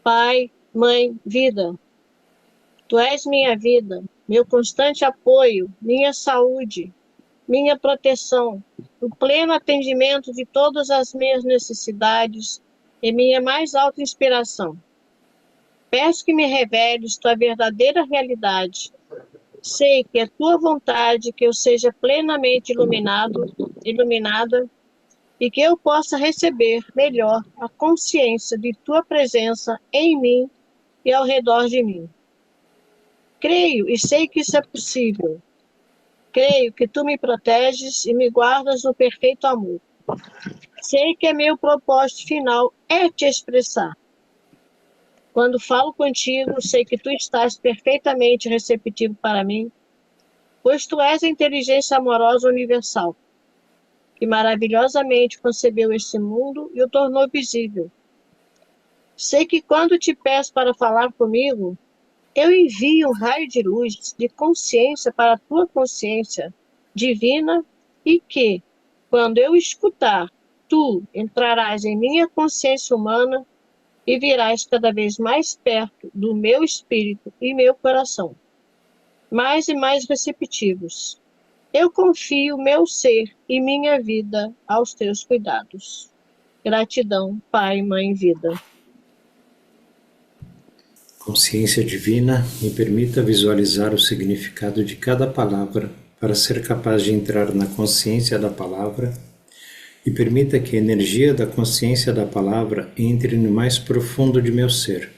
Pai, Mãe, Vida. Tu és minha vida, meu constante apoio, minha saúde, minha proteção, o pleno atendimento de todas as minhas necessidades e minha mais alta inspiração. Peço que me reveles tua verdadeira realidade. Sei que é tua vontade que eu seja plenamente iluminada, e que eu possa receber melhor a consciência de tua presença em mim e ao redor de mim. Creio e sei que isso é possível. Creio que tu me proteges e me guardas no perfeito amor. Sei que meu propósito final é te expressar. Quando falo contigo, sei que tu estás perfeitamente receptivo para mim, pois tu és a inteligência amorosa universal, que maravilhosamente concebeu este mundo e o tornou visível. Sei que quando te peço para falar comigo, eu envio um raio de luz, de consciência para a tua consciência divina e que, quando eu escutar, tu entrarás em minha consciência humana e virás cada vez mais perto do meu espírito e meu coração, mais e mais receptivos. Eu confio meu ser e minha vida aos teus cuidados. Gratidão, Pai, Mãe, Vida. Consciência divina, me permita visualizar o significado de cada palavra para ser capaz de entrar na consciência da palavra e permita que a energia da consciência da palavra entre no mais profundo de meu ser.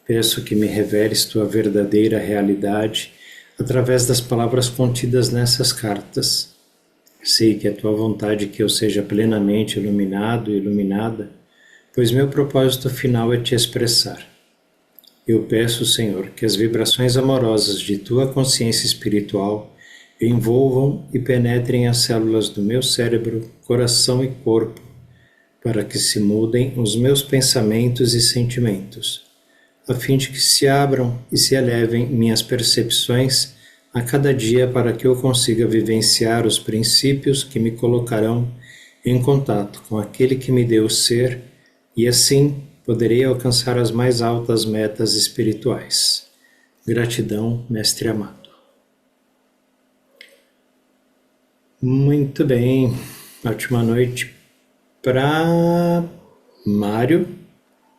Peço que me reveles tua verdadeira realidade através das palavras contidas nessas cartas. Sei que é tua vontade que eu seja plenamente iluminado e iluminada, pois meu propósito final é te expressar. Eu peço, Senhor, que as vibrações amorosas de tua consciência espiritual envolvam e penetrem as células do meu cérebro, coração e corpo, para que se mudem os meus pensamentos e sentimentos, a fim de que se abram e se elevem minhas percepções a cada dia para que eu consiga vivenciar os princípios que me colocarão em contato com aquele que me deu ser e assim poderei alcançar as mais altas metas espirituais. Gratidão, Mestre amado. Muito bem, ótima noite para Mário,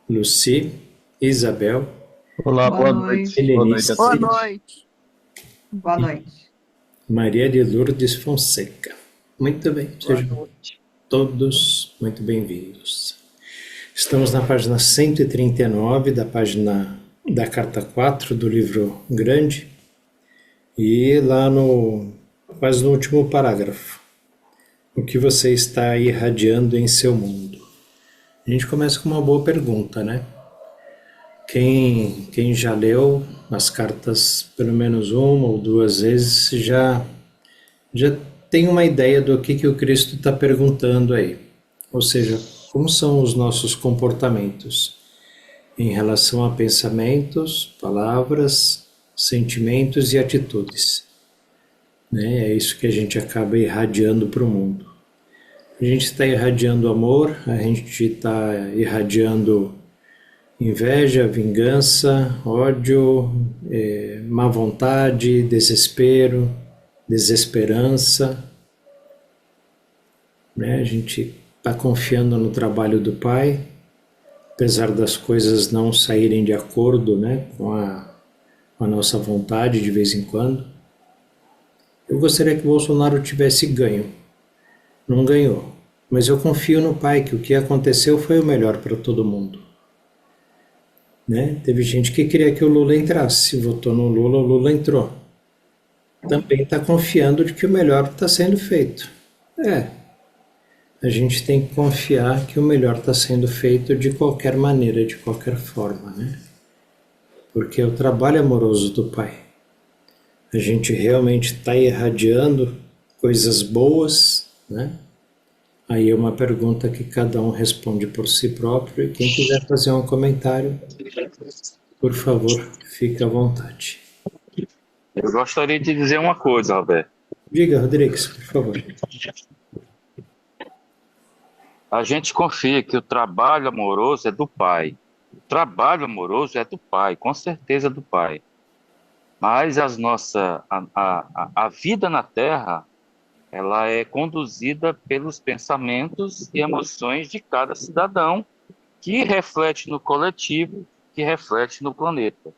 Luci, Isabel. Olá, boa noite. Helenice, Boa noite. Boa noite. Maria de Lourdes Fonseca. Muito bem, sejam todos muito bem-vindos. Estamos na página 139 da página da carta 4 do livro grande e lá quase no último parágrafo. O que você está irradiando em seu mundo? A gente começa com uma boa pergunta, né? Quem já leu as cartas pelo menos uma ou duas vezes já tem uma ideia do que o Cristo está perguntando aí. Ou seja, como são os nossos comportamentos em relação a pensamentos, palavras, sentimentos e atitudes. Né? É isso que a gente acaba irradiando para o mundo. A gente está irradiando amor, a gente está irradiando inveja, vingança, ódio, má vontade, desespero, desesperança. Né? A gente está confiando no trabalho do Pai, apesar das coisas não saírem de acordo, né, com a nossa vontade de vez em quando. Eu gostaria que Bolsonaro tivesse ganho. Não ganhou. Mas eu confio no Pai que o que aconteceu foi o melhor para todo mundo. Né? Teve gente que queria que o Lula entrasse. Votou no Lula, o Lula entrou. Também está confiando de que o melhor está sendo feito. A gente tem que confiar que o melhor está sendo feito de qualquer maneira, de qualquer forma, né? Porque é o trabalho amoroso do Pai. A gente realmente está irradiando coisas boas, né? Aí é uma pergunta que cada um responde por si próprio, e quem quiser fazer um comentário, por favor, fique à vontade. Eu gostaria de dizer uma coisa, Roberto. Diga, Rodrigues, por favor. A gente confia que o trabalho amoroso é do Pai. O trabalho amoroso é do pai, com certeza do pai. Mas a vida na Terra, ela é conduzida pelos pensamentos e emoções de cada cidadão, que reflete no coletivo, que reflete no planeta.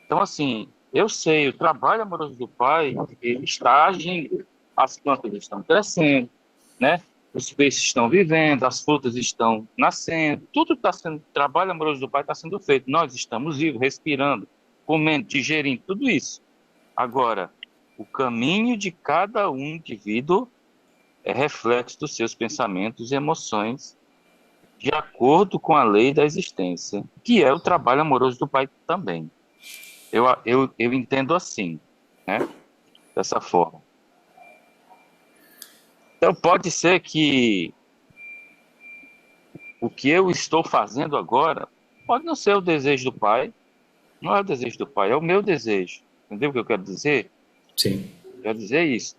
Então, assim, eu sei, o trabalho amoroso do pai, ele está agindo, as plantas estão crescendo, né? Os peixes estão vivendo, as frutas estão nascendo, tudo está sendo, o trabalho amoroso do pai está sendo feito. Nós estamos vivos, respirando, comendo, digerindo, tudo isso. Agora, o caminho de cada um indivíduo é reflexo dos seus pensamentos e emoções, de acordo com a lei da existência, que é o trabalho amoroso do pai também. Eu entendo assim, né? Dessa forma. Então, pode ser que o que eu estou fazendo agora pode não ser o desejo do pai, não é o desejo do pai, é o meu desejo. Entendeu o que eu quero dizer? Sim. Quero dizer isso.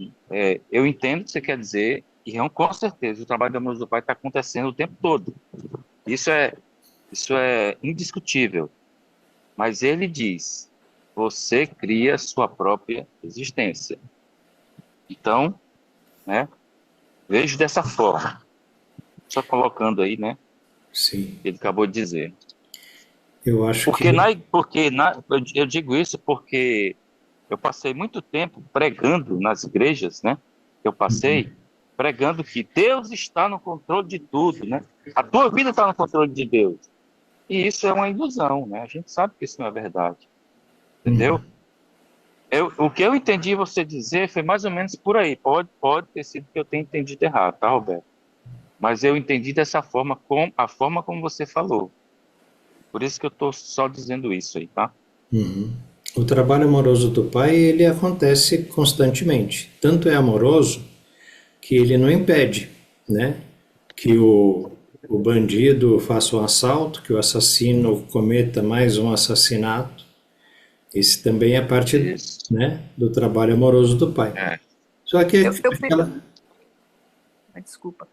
Eu entendo o que você quer dizer, e com certeza o trabalho amoroso do pai está acontecendo o tempo todo. Isso é indiscutível. Mas ele diz: você cria sua própria existência. Então, né, vejo dessa forma. Só colocando aí, né, Sim. ele acabou de dizer. Eu acho que... Eu digo isso porque eu passei muito tempo pregando nas igrejas, né? Eu passei pregando que Deus está no controle de tudo, né? A tua vida está no controle de Deus. E isso é uma ilusão, né? A gente sabe que isso não é verdade. Entendeu? O que eu entendi você dizer foi mais ou menos por aí. Pode ter sido que eu tenha entendido errado, tá, Roberto? Mas eu entendi dessa forma, com a forma como você falou. Por isso que eu estou só dizendo isso aí, tá? Uhum. O trabalho amoroso do pai, ele acontece constantemente. Tanto é amoroso que ele não impede, né, que o bandido faça um assalto, que o assassino cometa mais um assassinato. Esse também é parte, né, do trabalho amoroso do pai. Só que Desculpa.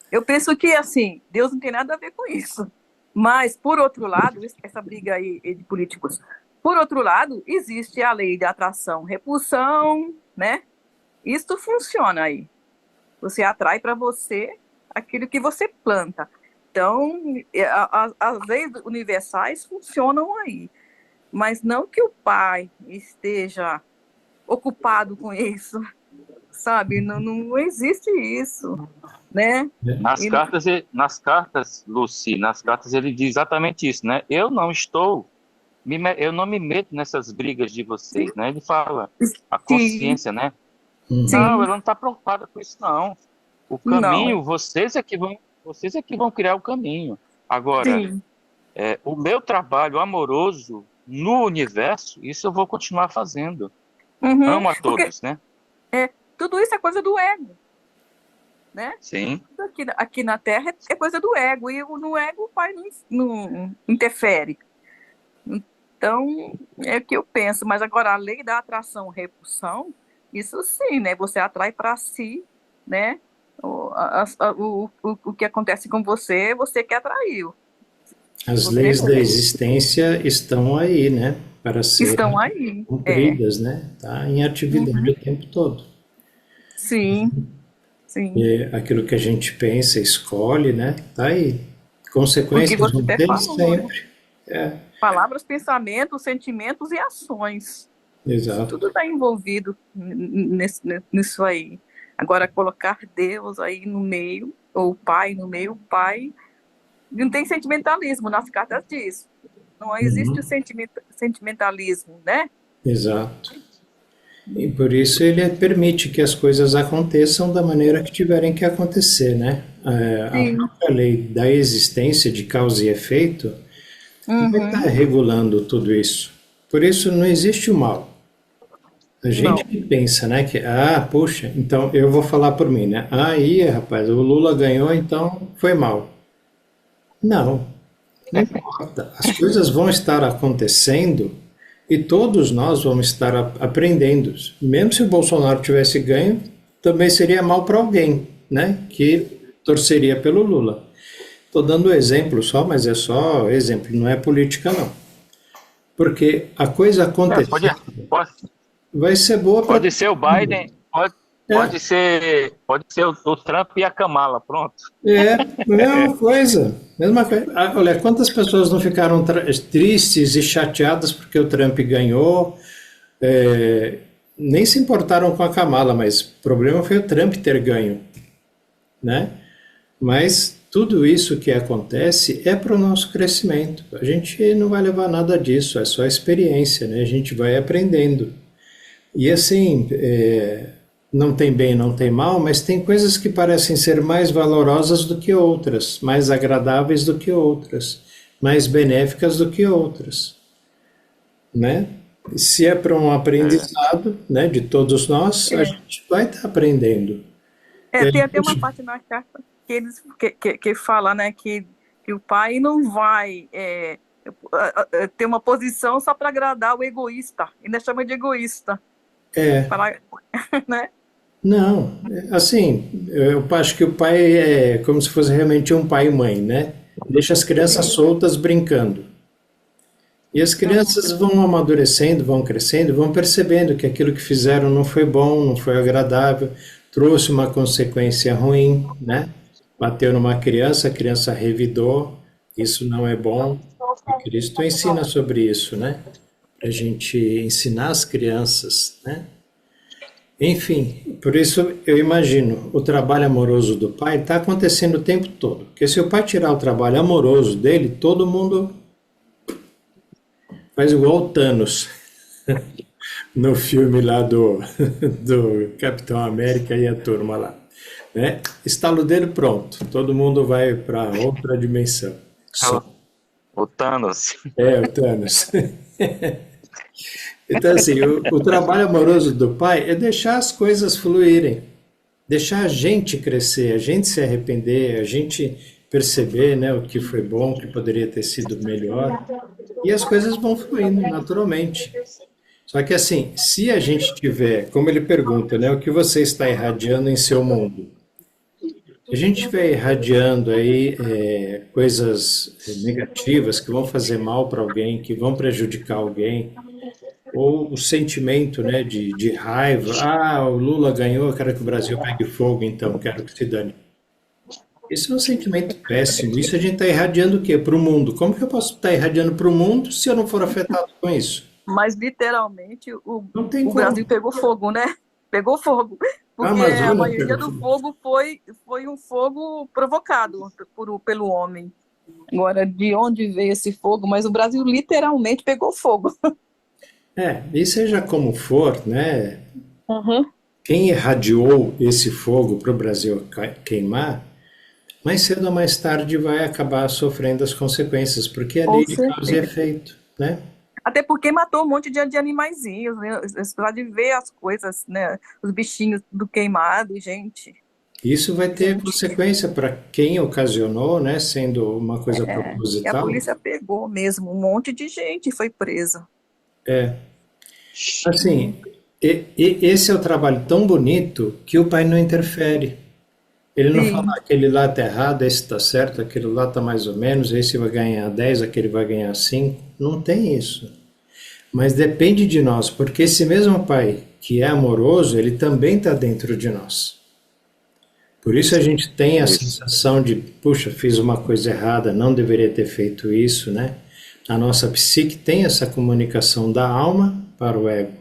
Eu penso que, assim, Deus não tem nada a ver com isso. Mas, por outro lado, essa briga aí de políticos, por outro lado, existe a lei de atração, repulsão, né? Isso funciona aí. Você atrai para você aquilo que você planta. Então, as leis universais funcionam aí. Mas não que o pai esteja ocupado com isso, sabe? Não existe isso, né? Nas cartas, Lucy, nas cartas ele diz exatamente isso, né? Eu não me meto nessas brigas de vocês, né? Ele fala a consciência, né? Não, ela não está preocupada com isso, não. O caminho, não. vocês é que vão criar o caminho. Agora, o meu trabalho amoroso no universo, isso eu vou continuar fazendo. Amo a todos, né? Tudo isso é coisa do ego, né? Sim. Aqui na Terra é coisa do ego, e no ego o pai não interfere. Então, é o que eu penso. Mas agora, a lei da atração-repulsão, isso sim, né? Você atrai para si, né? O que acontece com você, você que atraiu. As leis da existência estão aí, né? Para serem cumpridas, né? Tá em atividade o tempo todo. Sim, sim. E aquilo que a gente pensa, escolhe, né? Tá aí. Consequências vão ter sempre. Palavras, pensamentos, sentimentos e ações. Exato. Tudo está envolvido nisso aí. Agora, colocar Deus aí no meio, ou o Pai no meio, o Pai... Não tem sentimentalismo, nas cartas diz. Não existe o sentimentalismo, né? Exato. E por isso ele permite que as coisas aconteçam da maneira que tiverem que acontecer, né? A própria lei da existência de causa e efeito vai estar regulando tudo isso. Por isso não existe o mal. A gente que pensa, né, que, puxa, então eu vou falar por mim, né? Rapaz, o Lula ganhou, então foi mal. Não importa. As coisas vão estar acontecendo e todos nós vamos estar aprendendo. Mesmo se o Bolsonaro tivesse ganho, também seria mal para alguém, né? Que torceria pelo Lula. Estou dando exemplo só, mas é só exemplo, não é política não. Porque a coisa Pode, acontecer pode, vai ser boa para pode todo ser o mundo. Biden, É, pode ser o Trump e a Kamala, pronto. é, a mesma coisa. Mesma coisa. Ah, olha, quantas pessoas não ficaram tristes e chateadas porque o Trump ganhou? É, nem se importaram com a Kamala, mas o problema foi o Trump ter ganho, né? Mas tudo isso que acontece é para o nosso crescimento. A gente não vai levar nada disso, é só experiência, né? A gente vai aprendendo. E assim, não tem bem, não tem mal, mas tem coisas que parecem ser mais valorosas do que outras, mais agradáveis do que outras, mais benéficas do que outras, né? E se é para um É, aprendizado, né, de todos nós, a É. gente vai estar aprendendo. E É, a tem até uma gente, parte na carta que eles que fala, né, que o pai não vai ter uma posição só para agradar o egoísta. Ainda chama de egoísta, é, para, né? não, assim, eu acho que o pai é como se fosse realmente um pai e mãe, né? Deixa as crianças Sim. soltas brincando. E as Uhum. crianças vão amadurecendo, vão crescendo, vão percebendo que aquilo que fizeram não foi bom, não foi agradável, trouxe uma consequência ruim, né? Bateu numa criança, a criança revidou, isso não é bom. E Cristo ensina sobre isso, né? Para a gente ensinar as crianças, né? Enfim, por isso eu imagino o trabalho amoroso do pai está acontecendo o tempo todo. Porque se o pai tirar o trabalho amoroso dele, todo mundo faz igual o Thanos no filme lá do Capitão América e a turma lá. Né? Estalo o dedo, pronto. Todo mundo vai para outra dimensão. Só. ela- o Thanos. É, o Thanos. Então, assim, o trabalho amoroso do pai é deixar as coisas fluírem, deixar a gente crescer, a gente se arrepender, a gente perceber, né, o que foi bom, o que poderia ter sido melhor, e as coisas vão fluindo naturalmente. Só que assim, se a gente tiver, como ele pergunta, né, o que você está irradiando em seu mundo? Se a gente estiver irradiando aí coisas negativas que vão fazer mal para alguém, que vão prejudicar alguém, ou o sentimento, né, de raiva, ah, o Lula ganhou, eu quero que o Brasil pegue fogo, então quero que se dane. Isso é um sentimento péssimo. Isso a gente está irradiando o quê? Para o mundo. Como que eu posso estar irradiando para o mundo se eu não for afetado com isso? Mas literalmente Não tem o Brasil como. pegou fogo, né? Pegou fogo, A porque a Amazônia maioria pegou do fogo. fogo foi um fogo provocado pelo homem. Agora, de onde veio esse fogo? Mas o Brasil literalmente pegou fogo. E seja como for, né? Uhum. Quem irradiou esse fogo para o Brasil queimar, mais cedo ou mais tarde vai acabar sofrendo as consequências, porque é Com lei de causa e certeza. efeito, né? Até porque matou um monte de animaizinhos, né? Você pode ver as coisas, né? Os bichinhos do queimado, gente. Isso vai ter Gente. consequência para quem ocasionou, né? Sendo uma coisa E a proposital. polícia pegou mesmo, um monte de gente foi presa. Assim, esse é o trabalho tão bonito que o pai não interfere. Ele não fala Sim, aquele lá está errado, esse está certo, aquele lá está mais ou menos, esse vai ganhar 10, aquele vai ganhar 5. Não tem isso. Mas depende de nós, porque esse mesmo pai que é amoroso, ele também está dentro de nós. Por isso a gente tem a Isso. sensação de, puxa, fiz uma coisa errada, não deveria ter feito isso, né? A nossa psique tem essa comunicação da alma para o ego.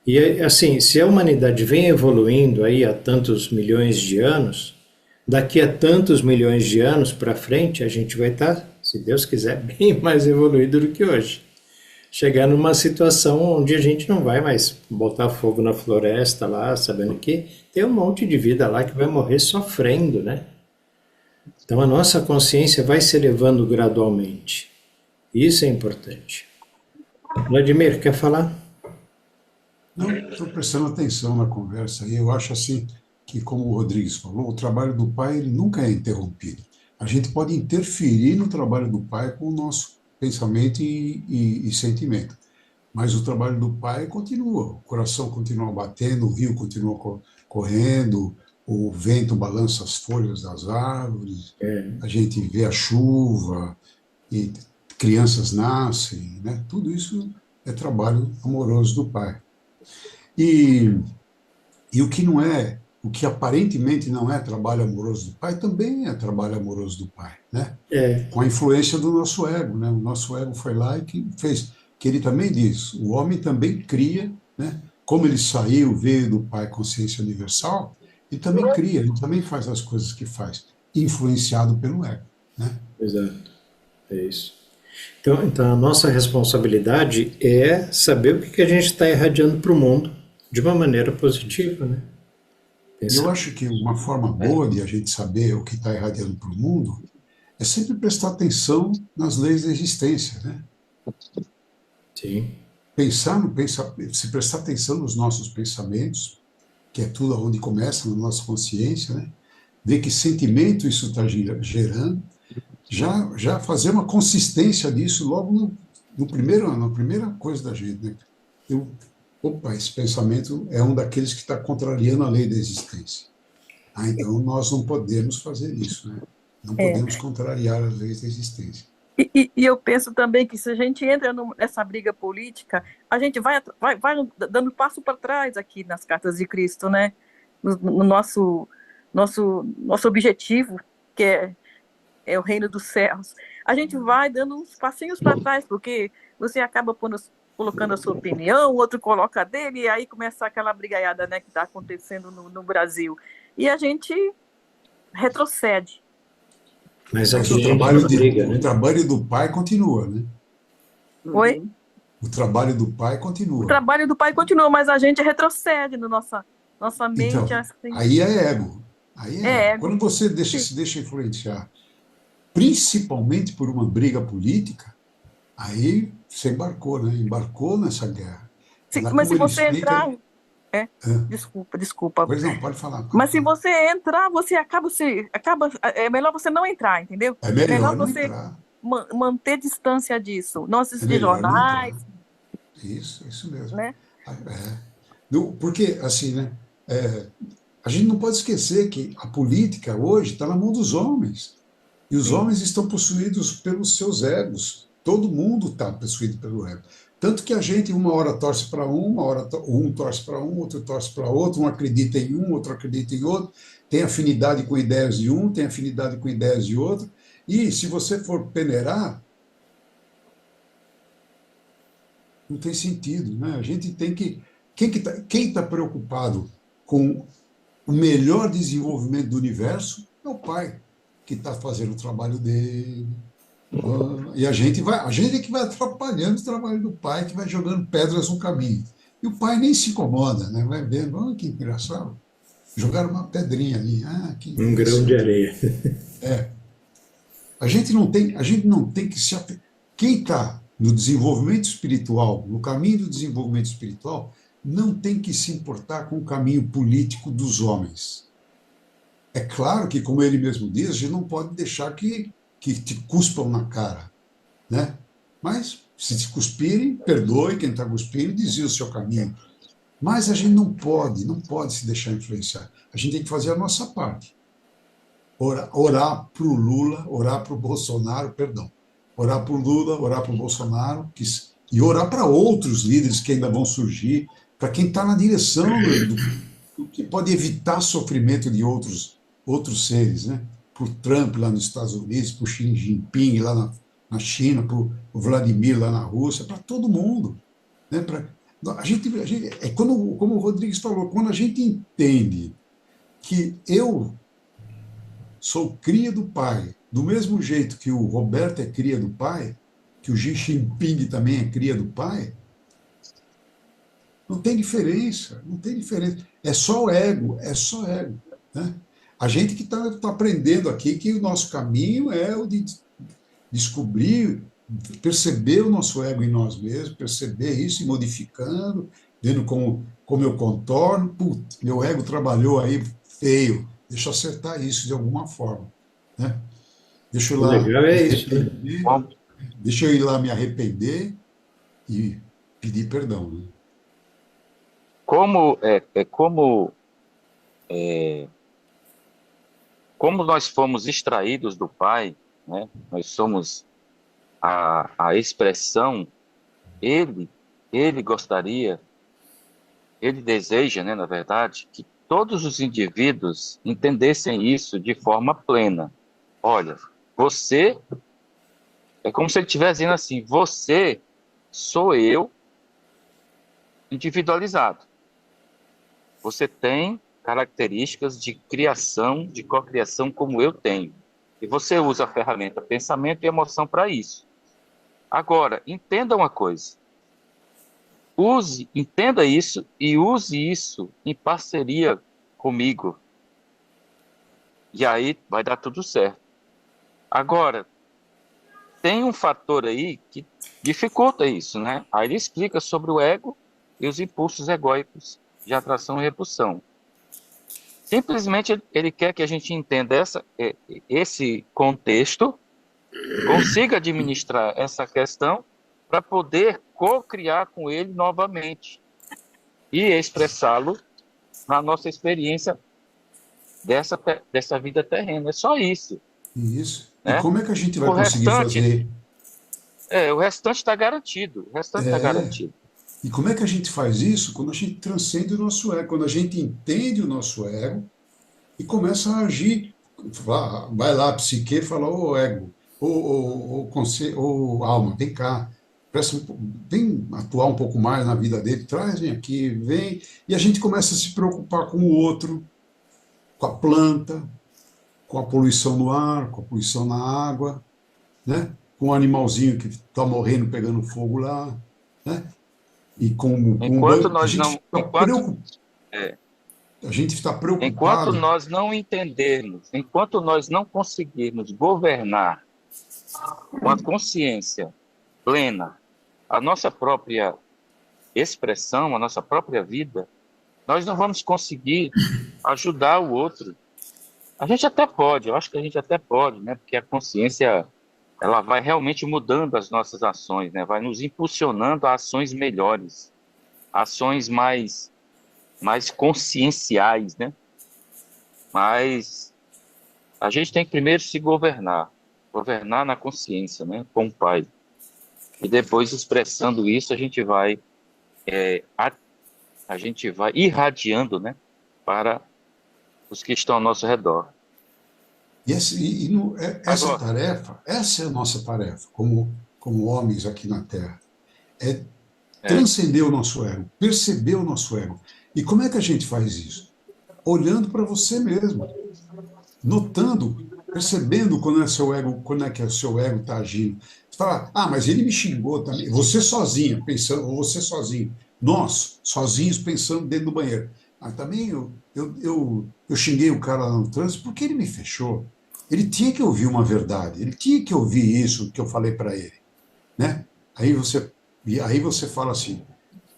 E assim, se a humanidade vem evoluindo aí há tantos milhões de anos, daqui a tantos milhões de anos para frente, a gente vai estar, se Deus quiser, bem mais evoluído do que hoje. Chegar numa situação onde a gente não vai mais botar fogo na floresta lá, sabendo que tem um monte de vida lá que vai morrer sofrendo, né? Então a nossa consciência vai se elevando gradualmente. Isso é importante. Vladimir, quer falar? Não, estou prestando atenção na conversa e eu acho assim que, como o Rodrigues falou, o trabalho do pai ele nunca é interrompido. A gente pode interferir no trabalho do pai com o nosso pensamento e sentimento, mas o trabalho do pai continua, o coração continua batendo, o rio continua correndo, o vento balança as folhas das árvores, É, a gente vê a chuva, e crianças nascem, né? Tudo isso é trabalho amoroso do pai. E, e o que não é, o que aparentemente não é trabalho amoroso do pai, também é trabalho amoroso do pai, né? é, Com a influência do nosso ego, né? O nosso ego foi lá e que fez, que ele também diz, o homem também cria, né? Como ele saiu, veio do Pai Consciência Universal, ele também cria, ele também faz as coisas que faz, influenciado pelo ego, né? exato. É isso. Então, a nossa responsabilidade é saber o que que a gente está irradiando para o mundo de uma maneira positiva, né? E eu Pensar. acho que uma forma boa de a gente saber o que está irradiando para o mundo é sempre prestar atenção nas leis da existência, né? Sim, Pensar no se prestar atenção nos nossos pensamentos, que é tudo onde começa, na nossa consciência, né? Ver que sentimento isso está gerando, já fazer uma consistência disso logo no primeiro, na primeira coisa da gente, né? Eu, opa, esse pensamento é um daqueles que está contrariando a lei da existência. Ah, então nós não podemos fazer isso, né? Não É. podemos contrariar as leis da existência. E eu penso também que se a gente entra nessa briga política, a gente vai dando passo para trás aqui nas cartas de Cristo, né? No nosso objetivo, que é o reino dos céus. A gente vai dando uns passinhos para trás, porque você acaba colocando a sua opinião, o outro coloca a dele, e aí começa aquela brigaiada, né, que está acontecendo no Brasil. E a gente retrocede. mas Mas aqui a gente não briga, o né? trabalho do pai continua, né? Oi? O trabalho do pai O continua. trabalho do pai continua, mas a gente retrocede no nossa mente, Então, assim. aí é ego. Aí é É ego. ego. Quando você Sim. se deixa influenciar, principalmente por uma briga política, aí você embarcou, né? Embarcou nessa guerra. E lá Mas como se ele você explica, entrar. É, ah, desculpa. pois não, pode falar, pode Mas se falar. você entrar, você acaba. É melhor você não entrar, entendeu? É É melhor melhor não você entrar. manter distância disso. Não É assistir melhor não jornais, entrar. Isso mesmo. né? Porque, assim, né? é, a gente não pode esquecer que a política hoje está na mão dos homens. E os Sim. homens estão possuídos pelos seus egos. Todo mundo está possuído pelo ego. Tanto que a gente, uma hora torce para um, uma hora um torce para um, outro torce para outro, um acredita em um, outro acredita em outro, tem afinidade com ideias de um, tem afinidade com ideias de outro. E se você for peneirar, não tem sentido, né? A gente tem que. Quem tá preocupado com o melhor desenvolvimento do universo é o pai, que está fazendo o trabalho dele. E a gente é que vai atrapalhando o trabalho do pai, que vai jogando pedras no caminho. E o pai nem se incomoda, né? Vai vendo, que engraçado. Jogaram uma pedrinha ali, que Um grão de interessante. areia. A gente não tem que se. Quem está no desenvolvimento espiritual, no caminho do desenvolvimento espiritual, não tem que se importar com o caminho político dos homens. É claro que, como ele mesmo diz, a gente não pode deixar que te cuspam na cara, né? Mas, se te cuspirem, perdoe quem está cuspindo e desvia o seu caminho. Mas a gente não pode se deixar influenciar. A gente tem que fazer a nossa parte. Orar para o Lula, orar para o Bolsonaro, perdão. Orar para o Lula, orar para o Bolsonaro, e orar para outros líderes que ainda vão surgir, para quem está na direção do que pode evitar sofrimento de outros seres, né? Para o Trump lá nos Estados Unidos, para o Xi Jinping lá na China, para o Vladimir lá na Rússia, para todo mundo. Né? É como o Rodrigues falou, quando a gente entende que eu sou cria do pai, do mesmo jeito que o Roberto é cria do pai, que o Xi Jinping também é cria do pai, não tem diferença, não tem diferença. É só o ego, é só ego. Né? A gente que está aprendendo aqui que o nosso caminho é o de descobrir, perceber o nosso ego em nós mesmos, perceber isso e modificando, vendo como eu contorno. Putz, meu ego trabalhou aí feio, deixa eu acertar isso de alguma forma. Né? Deixa eu O lá legal me é isso, né? arrepender, deixa eu ir lá me arrepender e pedir perdão. Né? Como como nós fomos extraídos do Pai, né? Nós somos a expressão, ele, ele gostaria, ele deseja, né, na verdade, que todos os indivíduos entendessem isso de forma plena. Olha, você, é como se ele estivesse dizendo assim, você sou eu individualizado. Você tem características de criação, de cocriação como eu tenho. E você usa a ferramenta pensamento e emoção para isso. Agora, entenda uma coisa. Entenda isso e use isso em parceria comigo. E aí vai dar tudo certo. Agora, tem um fator aí que dificulta isso, né? Aí ele explica sobre o ego e os impulsos egóicos de atração e repulsão. Simplesmente ele quer que a gente entenda esse contexto, consiga administrar essa questão para poder co-criar com ele novamente e expressá-lo na nossa experiência dessa vida terrena. É só isso. Isso. Né? E como é que a gente vai O conseguir restante, fazer? o restante está garantido. O restante está garantido. E como é que a gente faz isso? Quando a gente transcende o nosso ego, quando a gente entende o nosso ego e começa a agir. Vai lá, psique, fala, ô ego, ô alma, vem cá, vem atuar um pouco mais na vida dele, traz, vem aqui, vem. E a gente começa a se preocupar com o outro, com a planta, com a poluição no ar, com a poluição na água, né? Com o animalzinho que está morrendo, pegando fogo lá, né? E com um Enquanto banco, nós não, a gente está enquanto preocupado. nós não entendermos, enquanto nós não conseguirmos governar com a consciência plena a nossa própria expressão, a nossa própria vida, nós não vamos conseguir ajudar o outro. A gente até pode, eu acho que a gente até pode, né? Porque a consciência, ela vai realmente mudando as nossas ações, né? Vai nos impulsionando a ações melhores, ações mais conscienciais, né? Mas a gente tem que primeiro se governar na consciência, né? Com o Pai. E depois, expressando isso, a gente vai irradiando, né? Para os que estão ao nosso redor. Essa tarefa, essa é a nossa tarefa, como homens aqui na Terra, é transcender o nosso ego, perceber o nosso ego. E como é que a gente faz isso? Olhando para você mesmo, notando, percebendo quando é seu ego, quando é que o seu ego está agindo. Você fala, mas ele me xingou também. Você sozinha, pensando, ou você sozinho. Nós, sozinhos, pensando dentro do banheiro. Também eu xinguei o cara lá no trânsito porque ele me fechou. Ele tinha que ouvir uma verdade, ele tinha que ouvir isso que eu falei para ele, né? Aí você fala assim,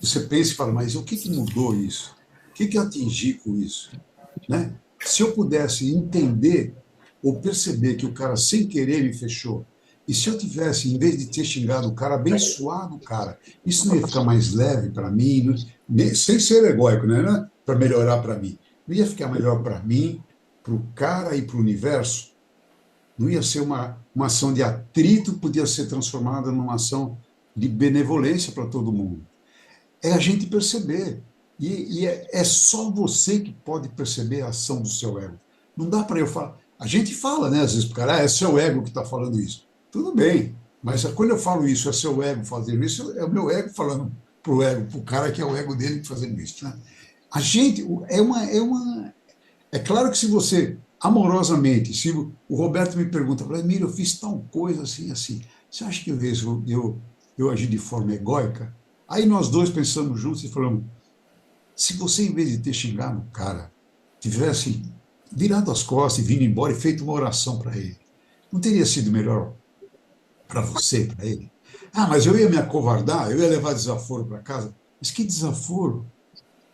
você pensa e fala, mas o que mudou isso? O que eu atingi com isso? Né? Se eu pudesse entender ou perceber que o cara sem querer me fechou, e se eu tivesse, em vez de ter xingado o cara, abençoado o cara, isso não ia ficar mais leve para mim, sem ser egóico, né? Para melhorar para mim. Não ia ficar melhor para mim, para o cara e para o universo? Não ia ser uma ação de atrito, podia ser transformada numa ação de benevolência para todo mundo. É a gente perceber. E é só você que pode perceber a ação do seu ego. Não dá para eu falar. A gente fala, né, às vezes, para o cara, é seu ego que está falando isso. Tudo bem, mas quando eu falo isso, é seu ego fazendo isso, é o meu ego falando para o ego, para o cara que é o ego dele fazendo isso. Né? A gente, é claro que se você, amorosamente, se o Roberto me pergunta, Vladimir, eu fiz tal coisa assim, assim, você acha que eu agi de forma egóica? Aí nós dois pensamos juntos e falamos, se você, em vez de ter xingado o cara, tivesse virado as costas e vindo embora e feito uma oração para ele, não teria sido melhor para você, para ele? Mas eu ia me acovardar, eu ia levar desaforo para casa. Mas que desaforo?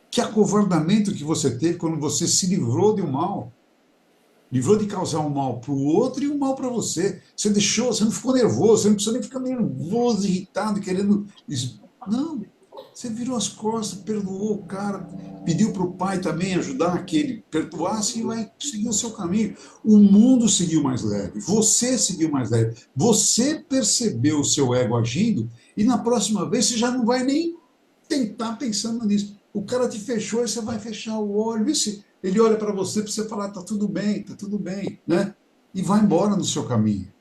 Que acovardamento que você teve quando você se livrou de um mal. Livrou de causar um mal para o outro e um mal para você. Você deixou, você não ficou nervoso, você não precisa nem ficar nervoso, irritado, querendo... Não, Você virou as costas, perdoou o cara, pediu para o pai também ajudar que ele perdoasse e vai seguir o seu caminho. O mundo seguiu mais leve, você seguiu mais leve. Você percebeu o seu ego agindo e na próxima vez você já não vai nem tentar pensando nisso. O cara te fechou e você vai fechar o olho. E se ele olha para você falar, tá tudo bem, né? E vai embora no seu caminho.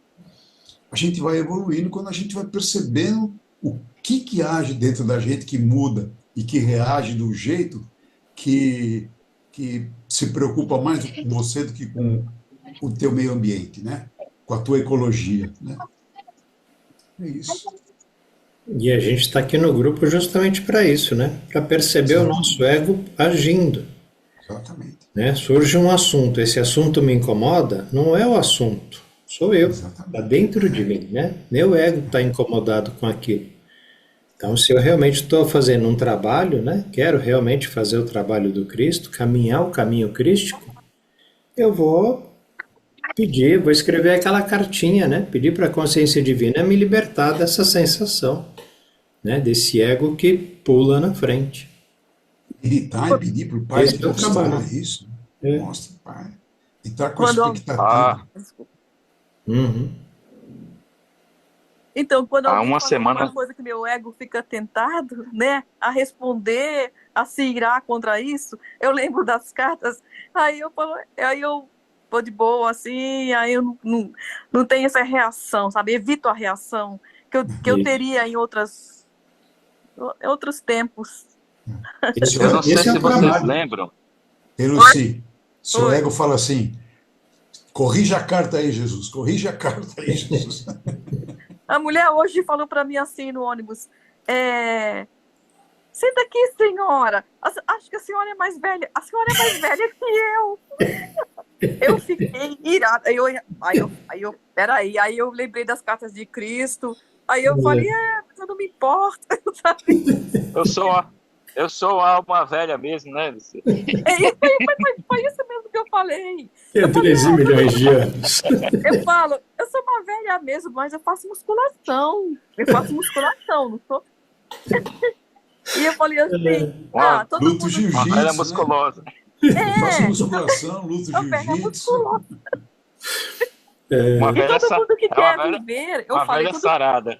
A gente vai evoluindo quando a gente vai percebendo o que age dentro da gente que muda e que reage do jeito que se preocupa mais com você do que com o teu meio ambiente, né? Com a tua ecologia, né? É isso. E a gente está aqui no grupo justamente para isso, né? Para perceber o nosso ego agindo. Exatamente. Né? Surge um assunto, esse assunto me incomoda, não é o assunto, sou eu, está dentro de mim, né? Meu ego está incomodado com aquilo. Então, se eu realmente estou fazendo um trabalho, né? Quero realmente fazer o trabalho do Cristo, caminhar o caminho crístico, eu vou pedir, vou escrever aquela cartinha, né? Pedir para a consciência divina me libertar dessa sensação, né? Desse ego que pula na frente. Irritar e pedir para o pai Esse é o trabalho. isso. É. Mostra, pai. E tá com Quando- expectativa. Uhum. Então, quando Há alguém uma fala semana- alguma coisa que meu ego fica tentado, né, a responder, a se irar contra isso, eu lembro das cartas, aí eu tô de boa, assim, aí eu não tenho essa reação, sabe? Evito a reação que eu Isso. teria em outros tempos. Eu não sei Esse é se o vocês trabalho. lembram. Luci, seu Oi. ego fala assim, corrija a carta aí, Jesus, corrija a carta aí, Jesus. A mulher hoje falou para mim assim no ônibus, senta aqui, senhora, acho que a senhora é mais velha, que eu. Eu fiquei irada, aí eu lembrei das cartas de Cristo, aí eu falei, mas eu não me importo, sabe? Eu sou a alma velha mesmo, né, Luci? É isso aí, foi isso mesmo que eu falei. É 13 milhões de anos. Eu falo, eu sou uma velha mesmo, mas eu faço musculação, não sou... E eu falei assim, todo Luto mundo... jiu-jitsu, Uma velha né? musculosa. Eu faço musculação, luto uma velha jiu-jitsu. musculosa. Uma E velha, todo mundo que é uma quer velha, viver, eu uma falei, velha sarada.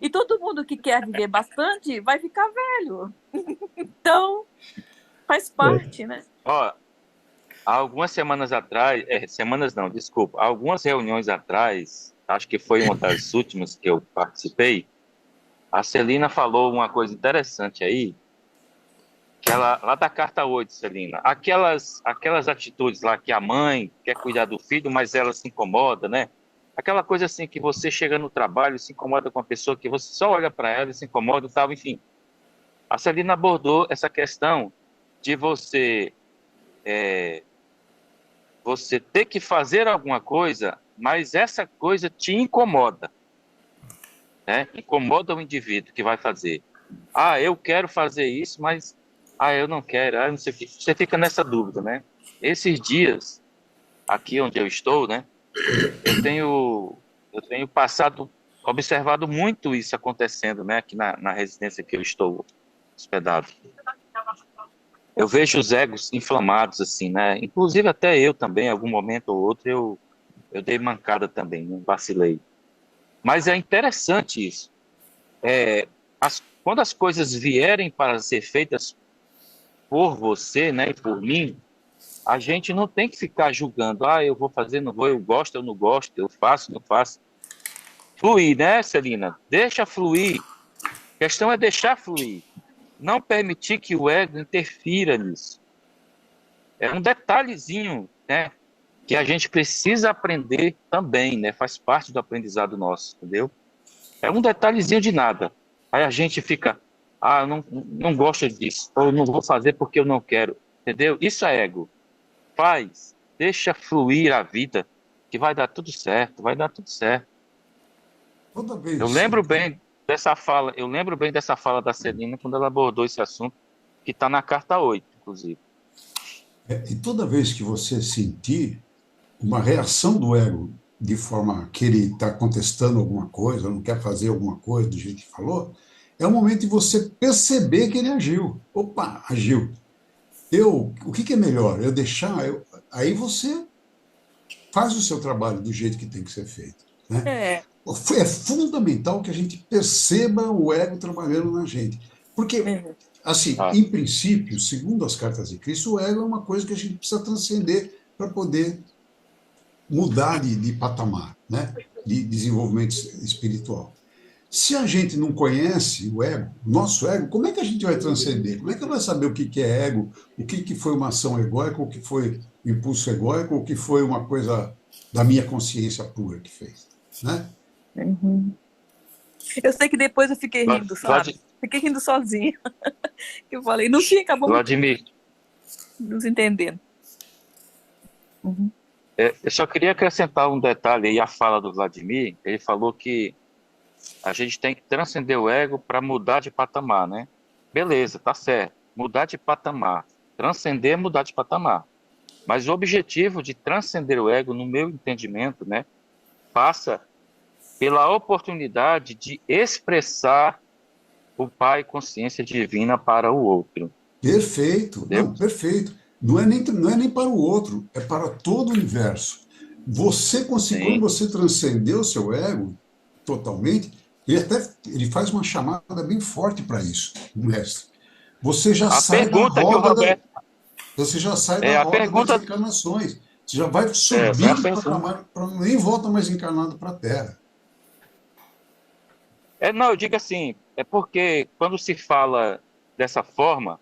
e todo mundo que quer viver bastante vai ficar velho. Então, faz parte, né? Ó, há algumas semanas atrás, semanas não, desculpa, há algumas reuniões atrás, acho que foi uma das últimas que eu participei, a Celina falou uma coisa interessante aí, que ela, lá da carta 8, Celina, aquelas atitudes lá que a mãe quer cuidar do filho, mas ela se incomoda, né? Aquela coisa assim que você chega no trabalho e se incomoda com a pessoa, que você só olha para ela e se incomoda e tal, enfim. A Celina abordou essa questão de você ter que fazer alguma coisa, mas essa coisa te incomoda, né? Incomoda o indivíduo que vai fazer. Eu quero fazer isso, mas eu não quero, não sei o quê. Você fica nessa dúvida, né? Esses dias, aqui onde eu estou, né? Eu tenho observado muito isso acontecendo, né? Aqui na residência que eu estou hospedado. Eu vejo os egos inflamados, assim, né? Inclusive até eu também, em algum momento ou outro, eu dei mancada também, não vacilei. Mas é interessante isso. Quando as coisas vierem para ser feitas por você, né, e por mim, a gente não tem que ficar julgando. Eu vou fazer, não vou, eu gosto, eu não gosto, eu faço, não faço. Fluir, né, Celina? Deixa fluir. A questão é deixar fluir. Não permitir que o ego interfira nisso. É um detalhezinho, né, que a gente precisa aprender também, né? Faz parte do aprendizado nosso, entendeu? É um detalhezinho de nada. Aí a gente fica, eu não gosto disso, ou não vou fazer porque eu não quero, entendeu? Isso é ego. Faz, deixa fluir a vida, que vai dar tudo certo, vai dar tudo certo. Toda vez. Eu lembro bem dessa fala da Celina quando ela abordou esse assunto, que está na carta 8, inclusive. E toda vez que você sentir uma reação do ego de forma que ele está contestando alguma coisa, não quer fazer alguma coisa do jeito que falou, é o momento de você perceber que ele agiu. Opa, agiu. O que é melhor? Eu deixar? Aí você faz o seu trabalho do jeito que tem que ser feito, né? É fundamental que a gente perceba o ego trabalhando na gente. Porque, assim, em princípio, segundo as cartas de Cristo, o ego é uma coisa que a gente precisa transcender para poder mudar de patamar, né? De desenvolvimento espiritual. Se a gente não conhece o ego, o nosso ego, como é que a gente vai transcender? Como é que vai saber o que é ego, o que foi uma ação egóica, o que foi um impulso egóico, o que foi uma coisa da minha consciência pura que fez, né? Eu sei que depois eu fiquei rindo, sabe? Fiquei rindo sozinha. Eu falei, no fim, acabou Vladimir, nos entendendo. eu só queria acrescentar um detalhe aí à fala do Vladimir. Ele falou que a gente tem que transcender o ego para mudar de patamar, né? Beleza, tá certo. Mudar de patamar. Transcender é mudar de patamar. Mas o objetivo de transcender o ego, no meu entendimento, né, passa pela oportunidade de expressar o Pai consciência divina para o outro. Perfeito, não, perfeito. Não é nem para o outro, é para todo o universo. Você conseguiu, quando você transcendeu o seu ego totalmente, ele faz uma chamada bem forte para isso, o mestre. Você já sai da roda você já sai da roda das encarnações. Você já vai subir para patamar, nem volta mais encarnado para a Terra. Não, eu digo assim, é porque quando se fala dessa forma,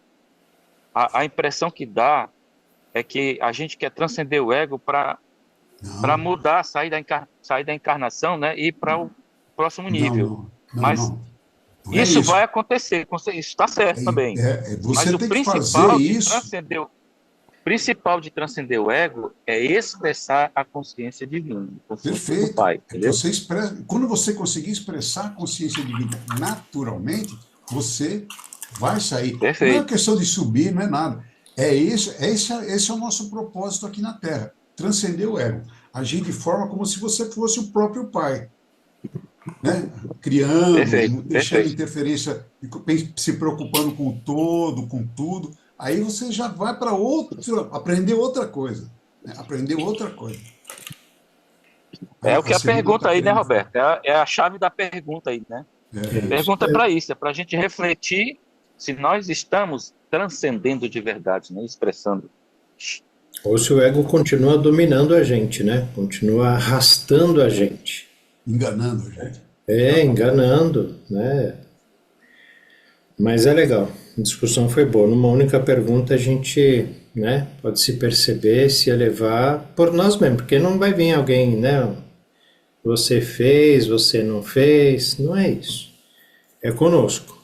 a impressão que dá é que a gente quer transcender o ego para mudar, sair da encarnação, né, e ir para o próximo nível. Mas isso vai acontecer, isso está certo também. Você tem que fazer isso. O principal de transcender o ego é expressar a consciência divina. Perfeito. Do Pai, entendeu? Quando você conseguir expressar a consciência divina naturalmente, você vai sair. Perfeito. Não é uma questão de subir, não é nada. Esse é o nosso propósito aqui na Terra. Transcender o ego. Agir de forma como se você fosse o próprio Pai. Né? Criando, deixando interferência, se preocupando com o todo, com tudo. Aí você já vai para aprender outra coisa. Né? Aprender outra coisa. É o que a pergunta aí, né, Roberto? É a chave da pergunta aí, né? A pergunta é para isso, é para a gente refletir se nós estamos transcendendo de verdade, né? Expressando. Ou se o ego continua dominando a gente, né? Continua arrastando a gente. Enganando a gente. Enganando, né? Mas é legal. A discussão foi boa. Numa única pergunta a gente, né, pode se perceber, se elevar por nós mesmos, porque não vai vir alguém, né? Você fez, você não fez, não é isso. É conosco.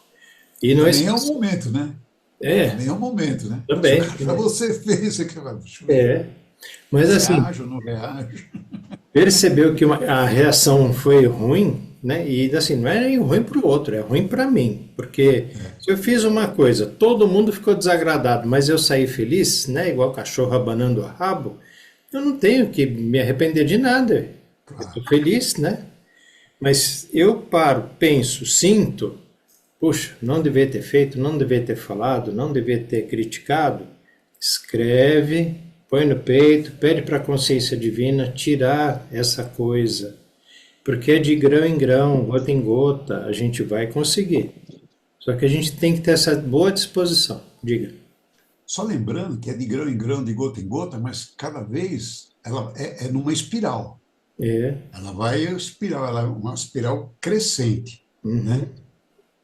E nós... Nem é o momento, né? Nem é o momento, né? Também. Para você fez, você quer... Mas assim... Reajo ou não reajo? Percebeu que a reação foi ruim, né? E assim, não é nem ruim para o outro, é ruim para mim. Porque se eu fiz uma coisa, todo mundo ficou desagradado, mas eu saí feliz, né? Igual cachorro abanando o rabo, eu não tenho que me arrepender de nada. Claro. Eu estou feliz, né? Mas eu paro, penso, sinto, puxa, não devia ter feito, não devia ter falado, não devia ter criticado. Escreve, põe no peito, pede para a consciência divina tirar essa coisa. Porque de grão em grão, gota em gota, a gente vai conseguir. Só que a gente tem que ter essa boa disposição. Diga. Só lembrando que é de grão em grão, de gota em gota, mas cada vez ela é numa espiral. Ela vai espiral, ela é uma espiral crescente. Né?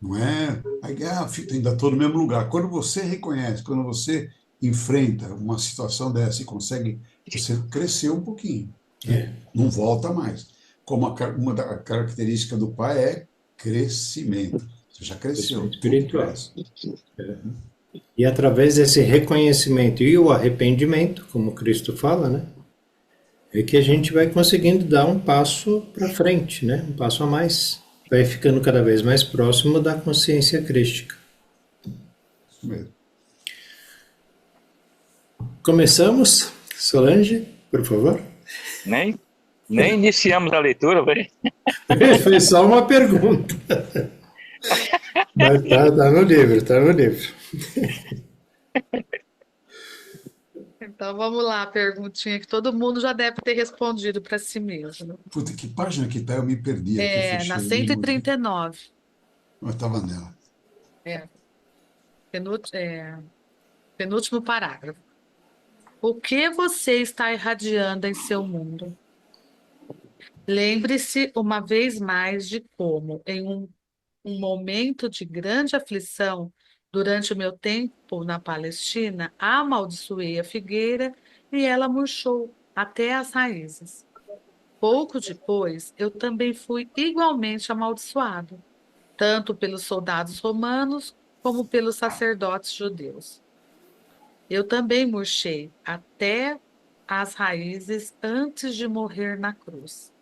Não é... ainda estou no mesmo lugar. Quando você reconhece, quando você enfrenta uma situação dessa e consegue, você cresceu um pouquinho. Né? Não volta mais. Como uma da característica do Pai é crescimento. Você já cresceu. Espiritual. E através desse reconhecimento e o arrependimento, como Cristo fala, né? É que a gente vai conseguindo dar um passo para frente, né? Um passo a mais. Vai ficando cada vez mais próximo da consciência crística. Isso mesmo. Começamos? Solange, por favor. Nem iniciamos a leitura, velho. Foi só uma pergunta. Mas tá no livro, tá no livro. Então vamos lá, a perguntinha que todo mundo já deve ter respondido para si mesmo. Puta, que página que tá? Eu me perdi aqui, Na fechei o cento e livro aqui. trinta e nove. Eu estava nela. É, penúltimo parágrafo. O que você está irradiando em seu mundo? Lembre-se uma vez mais de como, em um momento de grande aflição, durante o meu tempo na Palestina, amaldiçoei a figueira e ela murchou até as raízes. Pouco depois, eu também fui igualmente amaldiçoado, tanto pelos soldados romanos como pelos sacerdotes judeus. Eu também murchei até as raízes antes de morrer na cruz.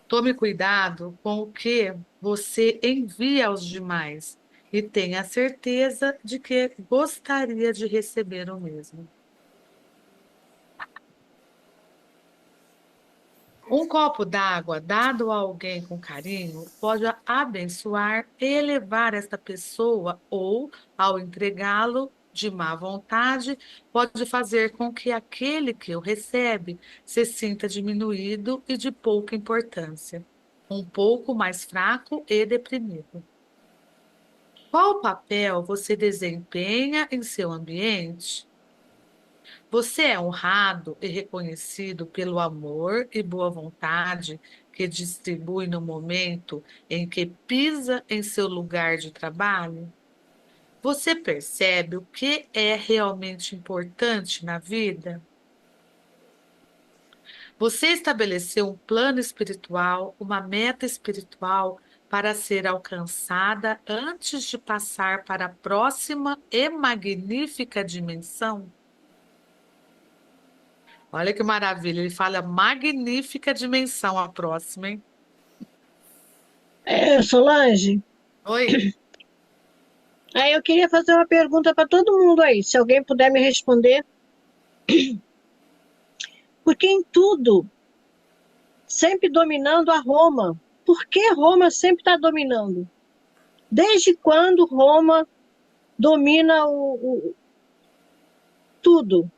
Tome cuidado com o que você envia aos demais e tenha certeza de que gostaria de receber o mesmo. Um copo d'água dado a alguém com carinho pode abençoar e elevar esta pessoa ou, ao entregá-lo de má vontade, pode fazer com que aquele que o recebe se sinta diminuído e de pouca importância, um pouco mais fraco e deprimido. Qual papel você desempenha em seu ambiente? Você é honrado e reconhecido pelo amor e boa vontade que distribui no momento em que pisa em seu lugar de trabalho? Você percebe o que é realmente importante na vida? Você estabeleceu um plano espiritual, uma meta espiritual para ser alcançada antes de passar para a próxima e magnífica dimensão? Olha que maravilha, ele fala magnífica dimensão a próxima, hein? Solange, Oi? aí eu queria fazer uma pergunta para todo mundo aí, se alguém puder me responder. Porque em tudo, sempre dominando a Roma. Por que Roma sempre está dominando? Desde quando Roma domina tudo?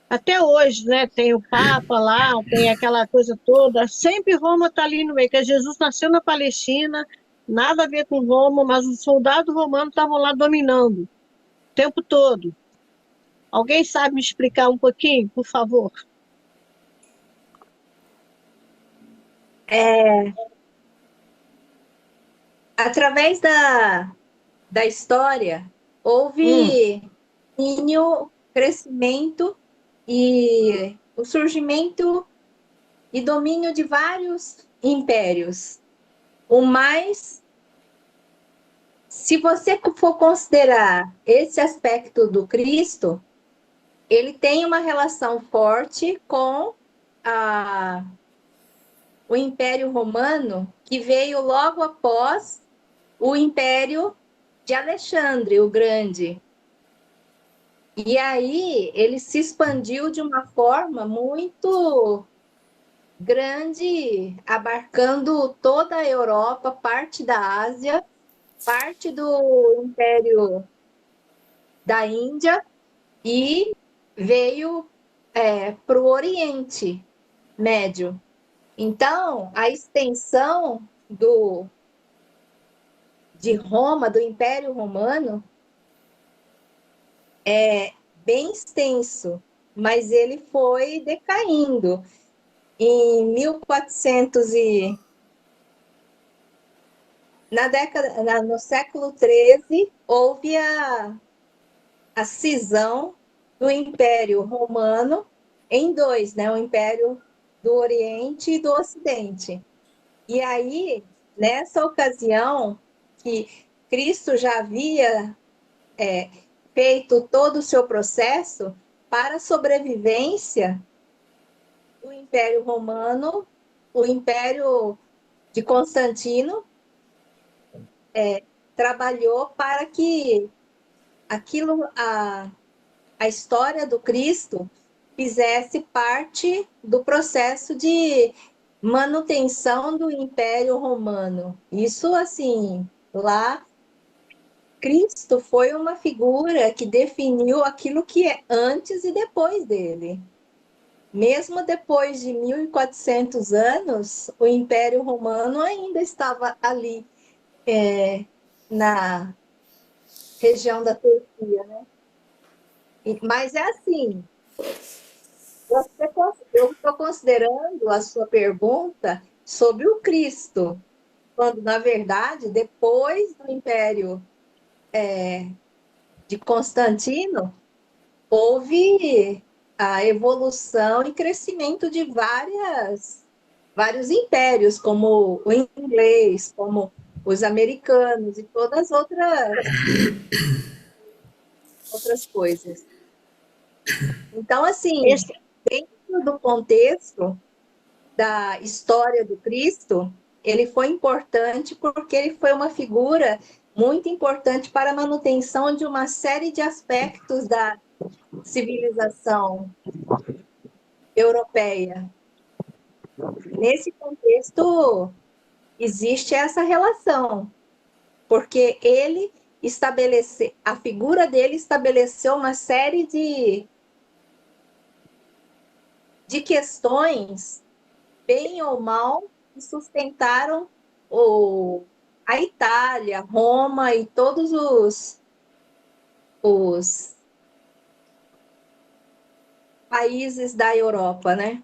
Até hoje, né? Tem o Papa lá, tem aquela coisa toda. Sempre Roma está ali no meio, que Jesus nasceu na Palestina, nada a ver com Roma, mas os soldados romanos estavam lá dominando o tempo todo. Alguém sabe me explicar um pouquinho, por favor? Através da história, Hum, houve crescimento e o surgimento e domínio de vários impérios. O mais, se você for considerar esse aspecto do Cristo, ele tem uma relação forte com o Império Romano, que veio logo após o Império de Alexandre o Grande. E aí ele se expandiu de uma forma muito grande, abarcando toda a Europa, parte da Ásia, parte do Império da Índia e veio para o Oriente Médio. Então, a extensão de Roma, do Império Romano, é bem extenso, mas ele foi decaindo. Em 1400 no século XIII, houve a cisão do Império Romano em dois, né? O Império do Oriente e do Ocidente. E aí, nessa ocasião, que Cristo já havia feito todo o seu processo para a sobrevivência do Império Romano, o Império de Constantino trabalhou para que a história do Cristo fizesse parte do processo de manutenção do Império Romano. Isso, assim, lá, Cristo foi uma figura que definiu aquilo que é antes e depois dele. Mesmo depois de 1400 anos, o Império Romano ainda estava ali, na região da Turquia, né? Mas é assim, eu estou considerando a sua pergunta sobre o Cristo, quando, na verdade, depois do Império de Constantino, houve a evolução e crescimento de vários impérios, como o inglês, como os americanos e todas outras coisas. Então, assim, Esse, dentro do contexto da história do Cristo, ele foi importante porque ele foi uma figura muito importante para a manutenção de uma série de aspectos da civilização europeia. Nesse contexto, existe essa relação, porque a figura dele estabeleceu uma série de questões, bem ou mal, que sustentaram a Itália, Roma e todos os países da Europa, né?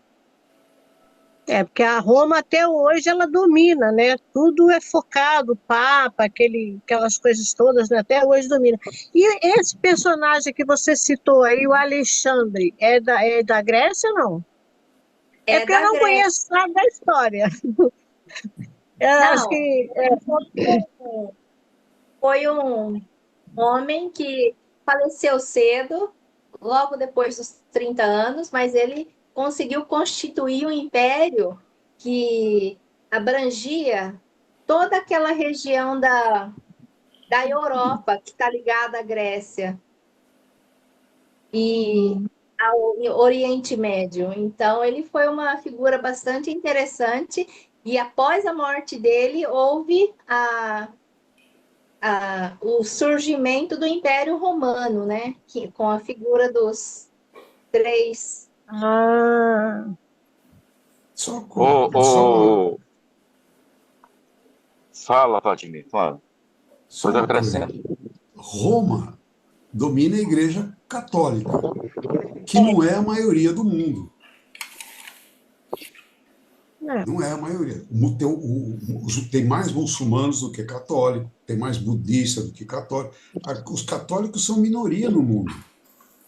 porque a Roma até hoje ela domina, né? Tudo é focado, o Papa, aquelas coisas todas, né? Até hoje domina. E esse personagem que você citou aí, o Alexandre, é da Grécia ou não? É porque eu Da não Grécia. conheço nada da história. Eu acho Não, que foi um homem que faleceu cedo, logo depois dos 30 anos, mas ele conseguiu constituir um império que abrangia toda aquela região da Europa que está ligada à Grécia e ao Oriente Médio. Então, ele foi uma figura bastante interessante e após a morte dele houve o surgimento do Império Romano, né? Com a figura dos três. Só, Fala, Vladimir, fala. só Depois eu uma coisa. acrescento. Roma domina a Igreja Católica, que não é a maioria do mundo. Não é a maioria. Tem mais muçulmanos do que católicos, tem mais budistas do que católicos. Os católicos são minoria no mundo.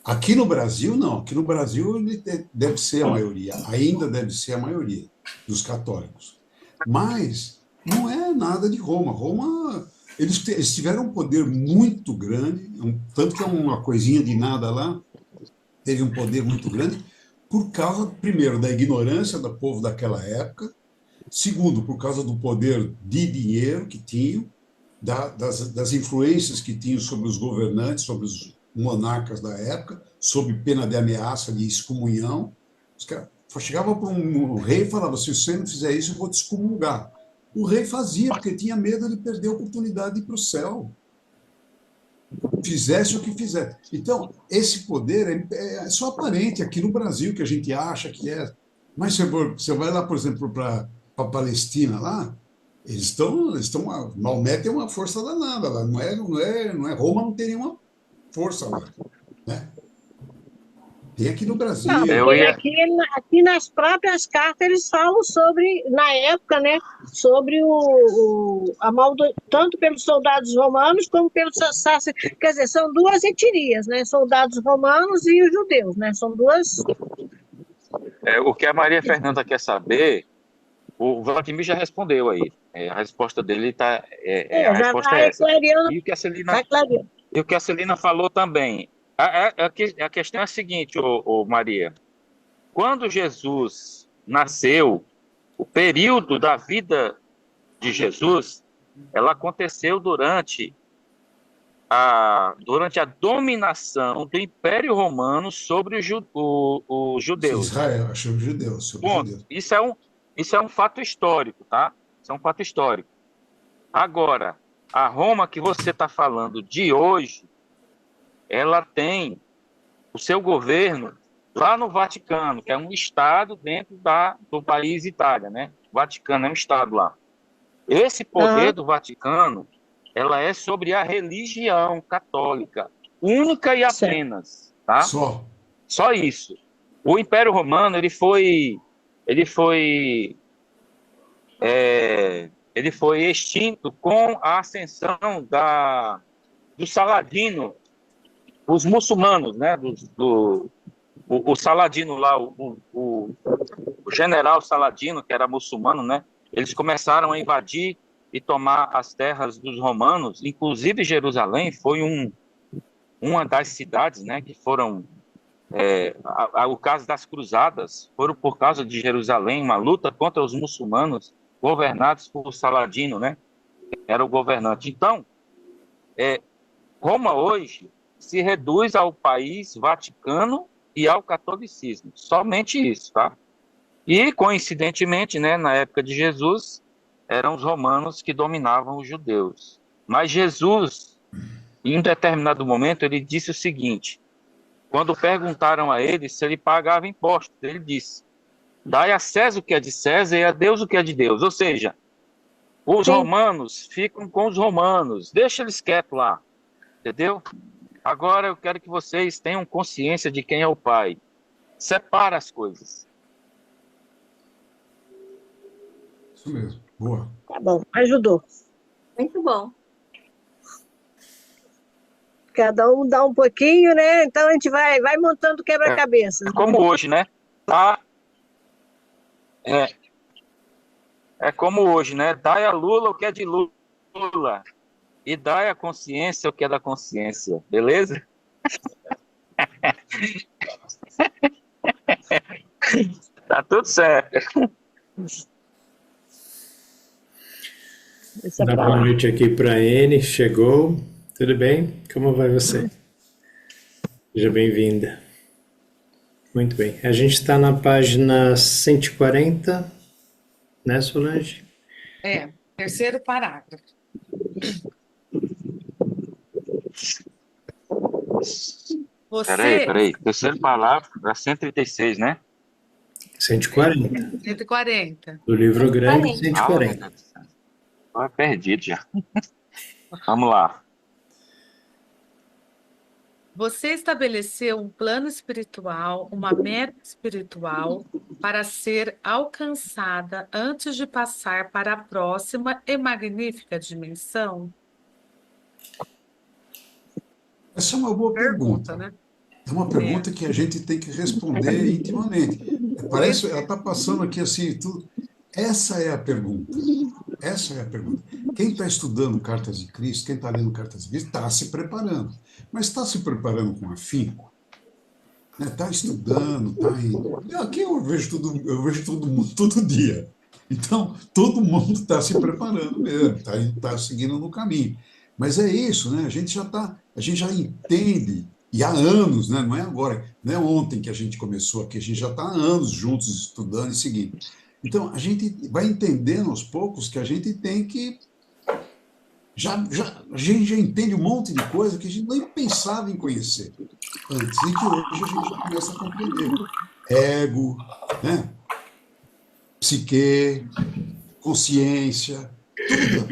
Aqui no Brasil, não. Aqui no Brasil, ele deve ser a maioria, ainda deve ser a maioria dos católicos. Mas não é nada de Roma. Roma, eles tiveram um poder muito grande, tanto que é uma coisinha de nada lá, teve um poder muito grande, por causa, primeiro, da ignorância do povo daquela época, segundo, por causa do poder de dinheiro que tinham, das influências que tinham sobre os governantes, sobre os monarcas da época, sob pena de ameaça de excomunhão. Os caras chegavam para um rei e falavam: se você não fizer isso, eu vou te excomungar. O rei fazia, porque tinha medo de perder a oportunidade de ir para o céu. Fizesse o que fizesse. Então, esse poder é só aparente aqui no Brasil, que a gente acha que é. Mas você vai lá, por exemplo, para a Palestina, lá, eles estão. Maomé tem uma força danada lá. Não é Roma, não tem nenhuma força lá. Né? Tem aqui no Brasil. Não, porque aqui nas próprias cartas eles falam sobre, na época, né, sobre tanto pelos soldados romanos como pelos sacerdotes. Quer dizer, são duas etnias, né? Soldados romanos e os judeus, né? São duas. O que a Maria Fernanda quer saber, o Vladimir já respondeu aí. A resposta dele a resposta é essa. E o que a Celina falou também. A questão é a seguinte, Maria. Quando Jesus nasceu, o período da vida de Jesus, ela aconteceu durante a dominação do Império Romano sobre os judeus. Israel, sobre os judeus. Ponto. Isso é um fato histórico, tá? Isso é um fato histórico. Agora, a Roma que você está falando de hoje, ela tem o seu governo lá no Vaticano, que é um estado dentro do país Itália, né? O Vaticano é um estado lá. Esse poder Aham, do Vaticano, ela é sobre a religião católica, única e certo. apenas, tá? Só. Só isso. O Império Romano, ele foi ele foi extinto com a ascensão do Saladino, os muçulmanos, né? O Saladino lá, o general Saladino, que era muçulmano, né? Eles começaram a invadir e tomar as terras dos romanos, inclusive Jerusalém foi uma das cidades, né? Que foram o caso das cruzadas foram por causa de Jerusalém, uma luta contra os muçulmanos governados por Saladino, né? Era o governante. Então, Roma hoje se reduz ao país Vaticano e ao catolicismo. Somente isso, tá? E, coincidentemente, né, na época de Jesus, eram os romanos que dominavam os judeus. Mas Jesus, em um determinado momento, ele disse o seguinte: quando perguntaram a ele se ele pagava impostos, ele disse: dai a César o que é de César e a Deus o que é de Deus. Ou seja, os Sim, romanos ficam com os romanos, deixa eles quietos lá, entendeu? Agora eu quero que vocês tenham consciência de quem é o Pai. Separa as coisas. Isso mesmo. Boa. tá bom, ajudou. Muito bom. Cada um dá um pouquinho, né? Então a gente vai montando É quebra-cabeças, né? como hoje, né? Tá, é, é como hoje, né? Dai a Lula o que é de Lula e dai a consciência o que é da consciência, beleza? Tá tudo certo. Deixa Dá pra boa lá. noite aqui para N. Chegou. Tudo bem? Como vai você? Seja bem-vinda. Muito bem. A gente está na página 140, né, Solange? Terceiro parágrafo. Você, Peraí. Terceira palavra, é 136, né? 140. 140. Do livro grande, 40. 140. Tô perdido já. Vamos lá. Você estabeleceu um plano espiritual, uma meta espiritual para ser alcançada antes de passar para a próxima e magnífica dimensão? Essa é uma boa Pergunta, pergunta. né? É uma É. pergunta que a gente tem que responder intimamente. Parece, ela está passando aqui assim, tudo. Essa é a pergunta. Essa é a pergunta. Quem está estudando Cartas de Cristo, quem está lendo Cartas de Cristo, está se preparando. Mas está se preparando com afinco? Está estudando, está em... Aqui eu vejo todo mundo todo dia. Então, todo mundo está se preparando mesmo, está seguindo no caminho. Mas é isso, né? A gente já entende, e há anos, né? Não é agora, não é ontem que a gente começou aqui, a gente já está há anos juntos estudando e seguindo. Então, a gente vai entendendo aos poucos que a gente tem que a gente já entende um monte de coisa que a gente nem pensava em conhecer antes, e que hoje a gente já começa a compreender. Ego, né? Psique, consciência, tudo.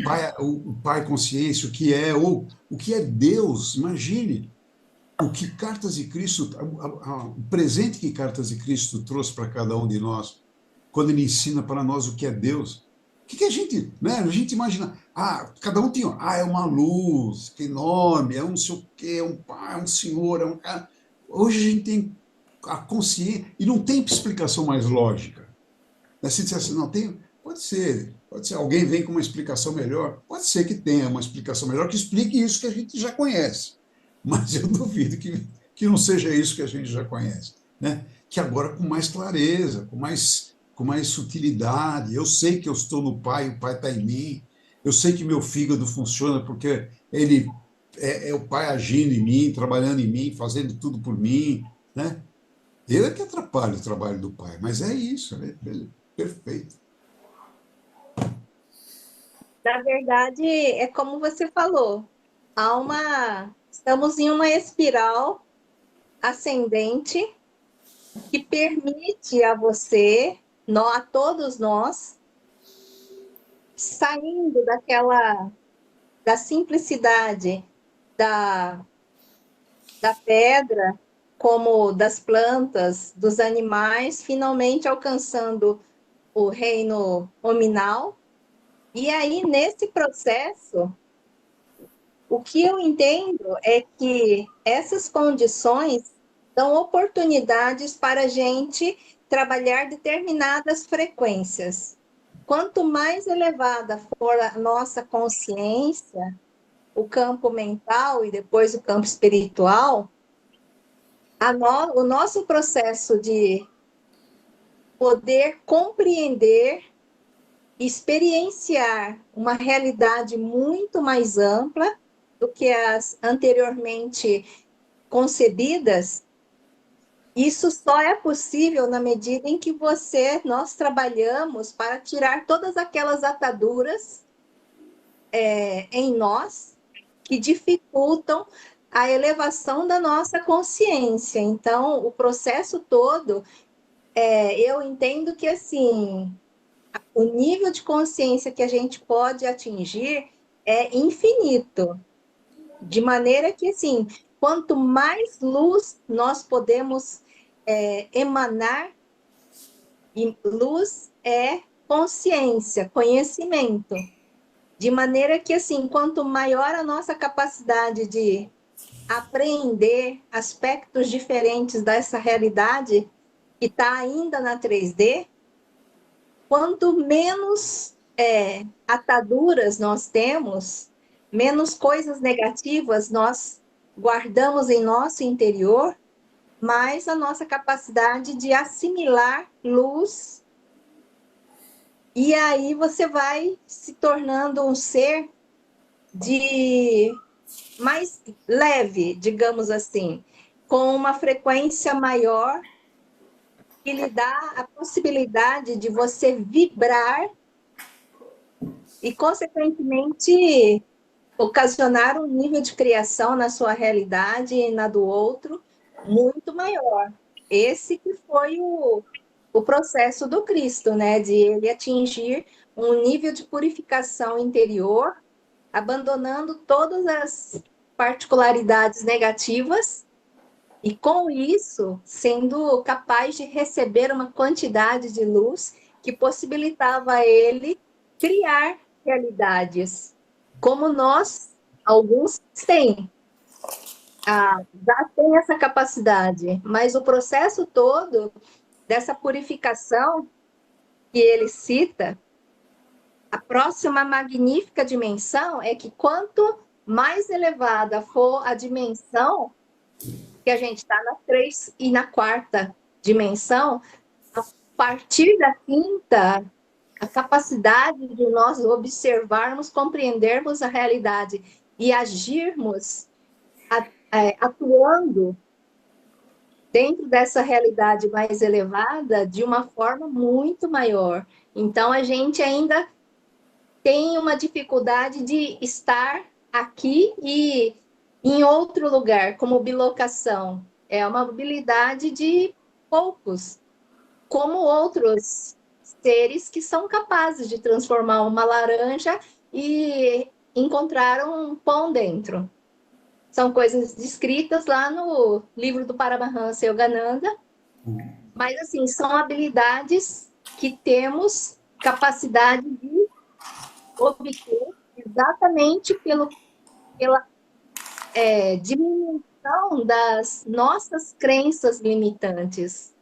O pai consciência, ou o que é Deus, imagine o que Cartas de Cristo, o presente que Cartas de Cristo trouxe para cada um de nós, quando ele ensina para nós o que é Deus. O que a gente, né? A gente imagina, cada um tinha, é uma luz, que enorme, é um não sei o quê, é um pai, é um senhor, é um cara. Hoje a gente tem a consciência, e não tem explicação mais lógica. Se disser assim, não tem, pode ser, alguém vem com uma explicação melhor, pode ser que tenha uma explicação melhor que explique isso que a gente já conhece, mas eu duvido que não seja isso que a gente já conhece, né? Que agora com mais clareza, com mais sutilidade. Eu sei que eu estou no Pai, o Pai está em mim. Eu sei que meu fígado funciona porque ele é o Pai agindo em mim, trabalhando em mim, fazendo tudo por mim, né? Eu é que atrapalho o trabalho do Pai, mas é isso, é perfeito. Na verdade, é como você falou, estamos em uma espiral ascendente que permite a você, a todos nós, saindo da simplicidade da, da pedra, como das plantas, dos animais, finalmente alcançando o reino nominal. E aí, nesse processo, o que eu entendo é que essas condições dão oportunidades para a gente trabalhar determinadas frequências. Quanto mais elevada for a nossa consciência, o campo mental e depois o campo espiritual, o nosso processo de poder compreender, experienciar uma realidade muito mais ampla do que as anteriormente concebidas, isso só é possível na medida em que nós trabalhamos para tirar todas aquelas ataduras em nós que dificultam a elevação da nossa consciência. Então, o processo todo, eu entendo que, assim, o nível de consciência que a gente pode atingir é infinito, de maneira que, assim, quanto mais luz nós podemos emanar, e luz é consciência, conhecimento, de maneira que, assim, quanto maior a nossa capacidade de apreender aspectos diferentes dessa realidade que está ainda na 3D, quanto menos ataduras nós temos, menos coisas negativas nós guardamos em nosso interior, mais a nossa capacidade de assimilar luz, e aí você vai se tornando um ser mais leve, digamos assim, com uma frequência maior, que lhe dá a possibilidade de você vibrar e, consequentemente, ocasionar um nível de criação na sua realidade e na do outro muito maior. Esse que foi o processo do Cristo, né? De ele atingir um nível de purificação interior, abandonando todas as particularidades negativas e, com isso, sendo capaz de receber uma quantidade de luz que possibilitava a ele criar realidades como nós, alguns têm, já têm essa capacidade, mas o processo todo dessa purificação que ele cita, a próxima magnífica dimensão é que quanto mais elevada for a dimensão, que a gente está na 3 e na 4ª dimensão, a partir da 5ª, a capacidade de nós observarmos, compreendermos a realidade e agirmos atuando dentro dessa realidade mais elevada de uma forma muito maior. Então, a gente ainda tem uma dificuldade de estar aqui e em outro lugar, como bilocação. É uma habilidade de poucos, como outros seres que são capazes de transformar uma laranja e encontrar um pão dentro. São coisas descritas lá no livro do Paramahansa Yogananda, mas, assim, são habilidades que temos capacidade de obter exatamente pela diminuição das nossas crenças limitantes.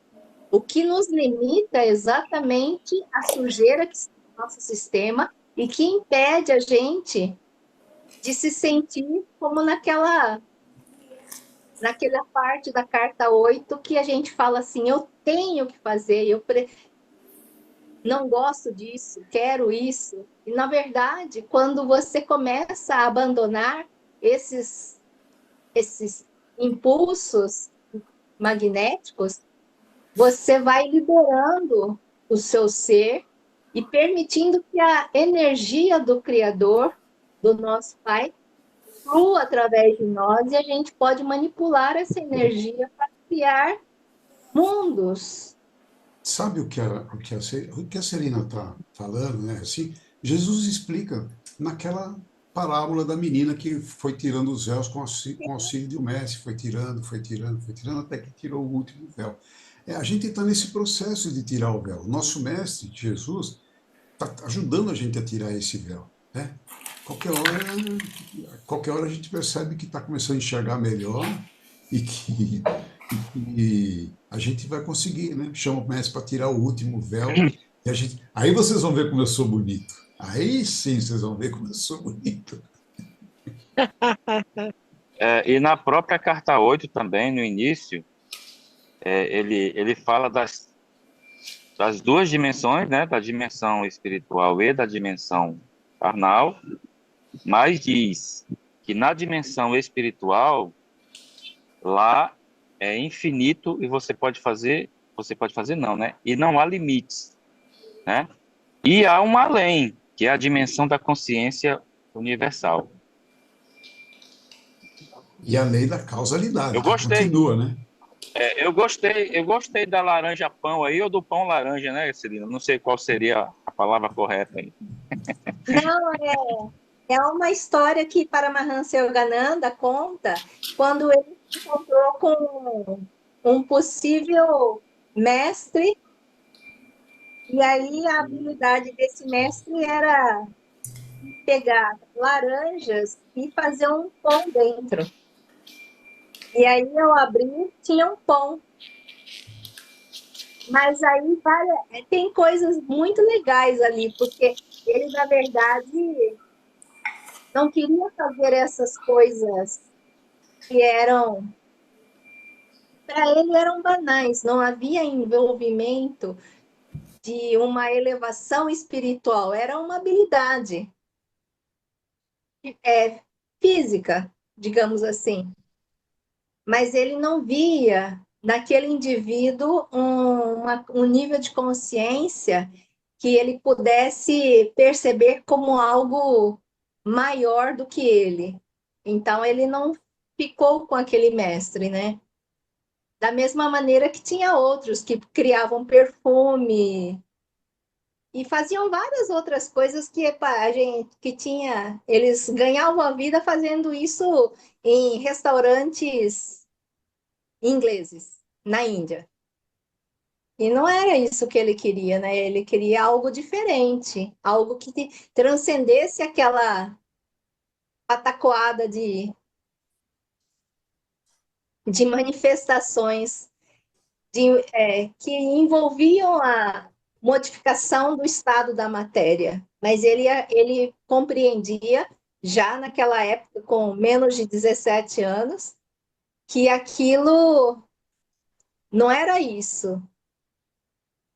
O que nos limita é exatamente a sujeira que está no nosso sistema e que impede a gente de se sentir como naquela parte da carta 8 que a gente fala assim, eu tenho que fazer, não gosto disso, quero isso. E, na verdade, quando você começa a abandonar esses impulsos magnéticos, você vai liberando o seu ser e permitindo que a energia do Criador, do nosso Pai, flua através de nós e a gente pode manipular essa energia para criar mundos. Sabe o que a Celina está falando, né? Assim, Jesus explica naquela parábola da menina que foi tirando os véus com auxílio de um mestre, foi tirando, foi tirando, foi tirando, até que tirou o último véu. A gente está nesse processo de tirar o véu. Nosso mestre, Jesus, está ajudando a gente a tirar esse véu, né? Qualquer hora, qualquer hora a gente percebe que está começando a enxergar melhor e que e a gente vai conseguir, né? Chama o mestre para tirar o último véu e a gente. Aí vocês vão ver como eu sou bonito. Aí sim vocês vão ver como eu sou bonito. E na própria carta 8 também, no início, ele fala das duas dimensões, né? Da dimensão espiritual e da dimensão carnal, mas diz que na dimensão espiritual, lá é infinito e você pode fazer não, né? E não há limites, né? E há um além, que é a dimensão da consciência universal. E a lei da causalidade, Eu que gostei, continua, né? eu gostei da laranja pão aí, ou do pão laranja, né, Celina? Não sei qual seria a palavra correta aí. Não, é uma história que Paramahansa Yogananda conta quando ele se encontrou com um possível mestre, e aí a habilidade desse mestre era pegar laranjas e fazer um pão dentro. E aí eu abri, tinha um pão. Mas aí tem coisas muito legais ali, porque ele, na verdade, não queria fazer essas coisas que eram, para ele, eram banais, não havia envolvimento de uma elevação espiritual, era uma habilidade física, digamos assim. Mas ele não via naquele indivíduo um nível de consciência que ele pudesse perceber como algo maior do que ele. Então, ele não ficou com aquele mestre, né? Da mesma maneira que tinha outros que criavam perfume e faziam várias outras coisas que a gente que tinha, eles ganhavam a vida fazendo isso em restaurantes ingleses na Índia. E não era isso que ele queria, né? Ele queria algo diferente, algo que transcendesse aquela patacoada de manifestações que envolviam a modificação do estado da matéria. Mas ele compreendia, já naquela época, com menos de 17 anos, que aquilo não era isso.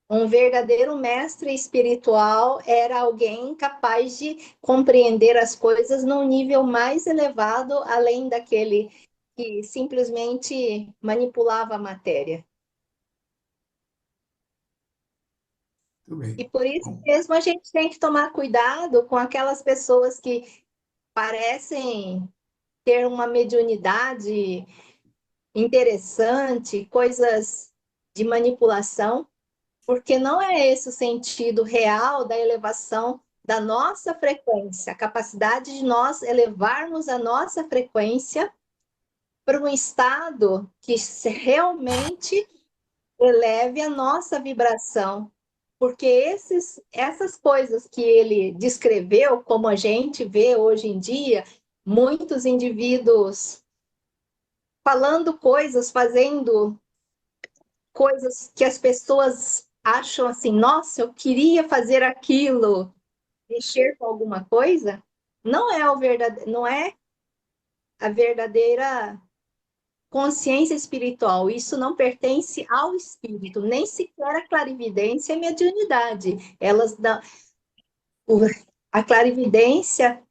Um verdadeiro mestre espiritual era alguém capaz de compreender as coisas num nível mais elevado, além daquele que simplesmente manipulava a matéria. Tudo bem. E por isso Bom, mesmo a gente tem que tomar cuidado com aquelas pessoas que parecem ter uma mediunidade interessante, coisas de manipulação, porque não é esse o sentido real da elevação da nossa frequência, a capacidade de nós elevarmos a nossa frequência para um estado que realmente eleve a nossa vibração. Porque essas coisas que ele descreveu, como a gente vê hoje em dia, muitos indivíduos falando coisas, fazendo coisas que as pessoas acham assim, nossa, eu queria fazer aquilo, mexer com alguma coisa, não é a verdadeira consciência espiritual. Isso não pertence ao espírito, nem sequer a clarividência e mediunidade. Elas dão a clarividência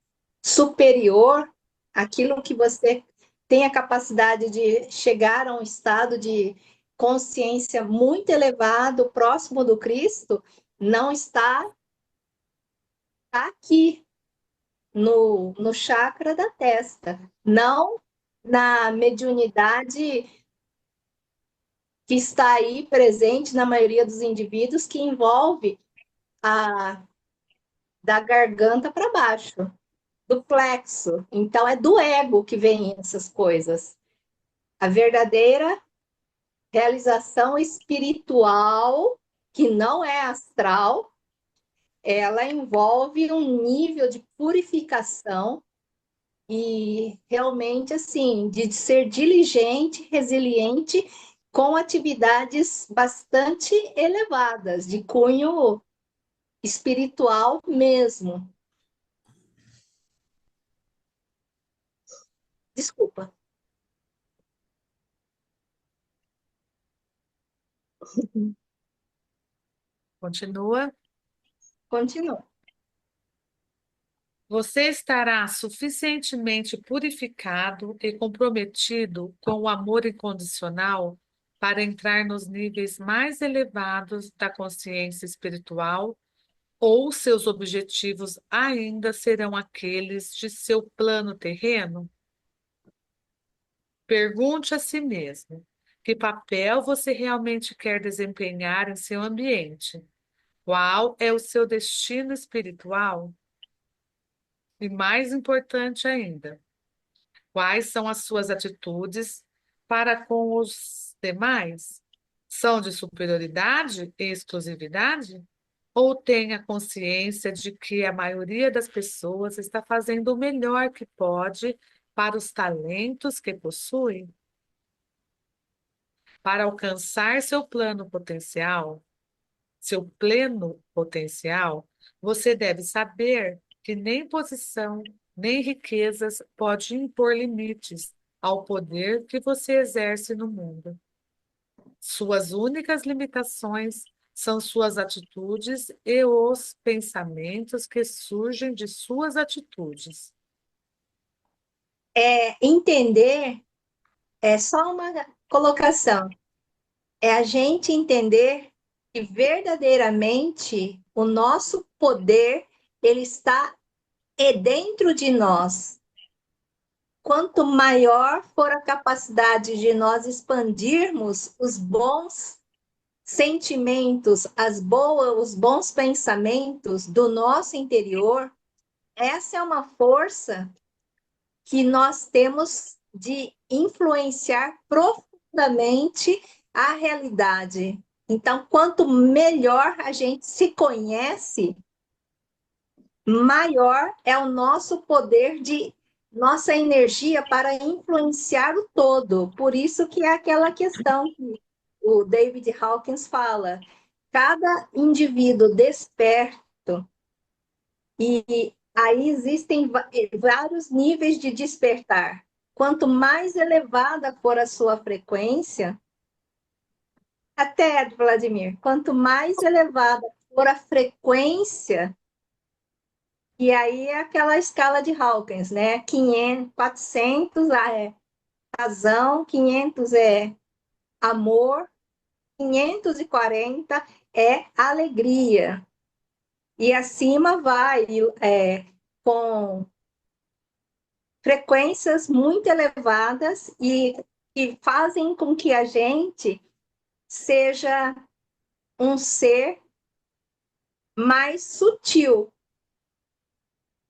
superior, aquilo que você tem a capacidade de chegar a um estado de consciência muito elevado, próximo do Cristo, não está aqui, no chakra da testa, não na mediunidade que está aí presente na maioria dos indivíduos, que envolve da garganta para baixo, do plexo. Então, é do ego que vem essas coisas. A verdadeira realização espiritual, que não é astral, ela envolve um nível de purificação e realmente, assim, de ser diligente, resiliente, com atividades bastante elevadas, de cunho espiritual mesmo. Desculpa. Continua. Continua. Você estará suficientemente purificado e comprometido com o amor incondicional para entrar nos níveis mais elevados da consciência espiritual, ou seus objetivos ainda serão aqueles de seu plano terreno? Pergunte a si mesmo: que papel você realmente quer desempenhar em seu ambiente? Qual é o seu destino espiritual? E mais importante ainda, quais são as suas atitudes para com os demais? São de superioridade e exclusividade? Ou tem a consciência de que a maioria das pessoas está fazendo o melhor que pode para os talentos que possui? Para alcançar seu pleno potencial, você deve saber que nem posição, nem riquezas pode impor limites ao poder que você exerce no mundo. Suas únicas limitações são suas atitudes e os pensamentos que surgem de suas atitudes. Entender é só uma colocação. É a gente entender que verdadeiramente o nosso poder ele está dentro de nós. Quanto maior for a capacidade de nós expandirmos os bons sentimentos, os bons pensamentos do nosso interior, essa é uma força que nós temos de influenciar profundamente a realidade. Então, quanto melhor a gente se conhece, maior é o nosso poder de nossa energia para influenciar o todo. Por isso que é aquela questão que o David Hawkins fala, cada indivíduo desperto, e aí existem vários níveis de despertar. Quanto mais elevada for a sua frequência, até, Vladimir, quanto mais elevada for a frequência, e aí é aquela escala de Hawkins, né? 500, 400 é razão, 500 é amor, 540 é alegria. E acima vai com frequências muito elevadas e fazem com que a gente seja um ser mais sutil.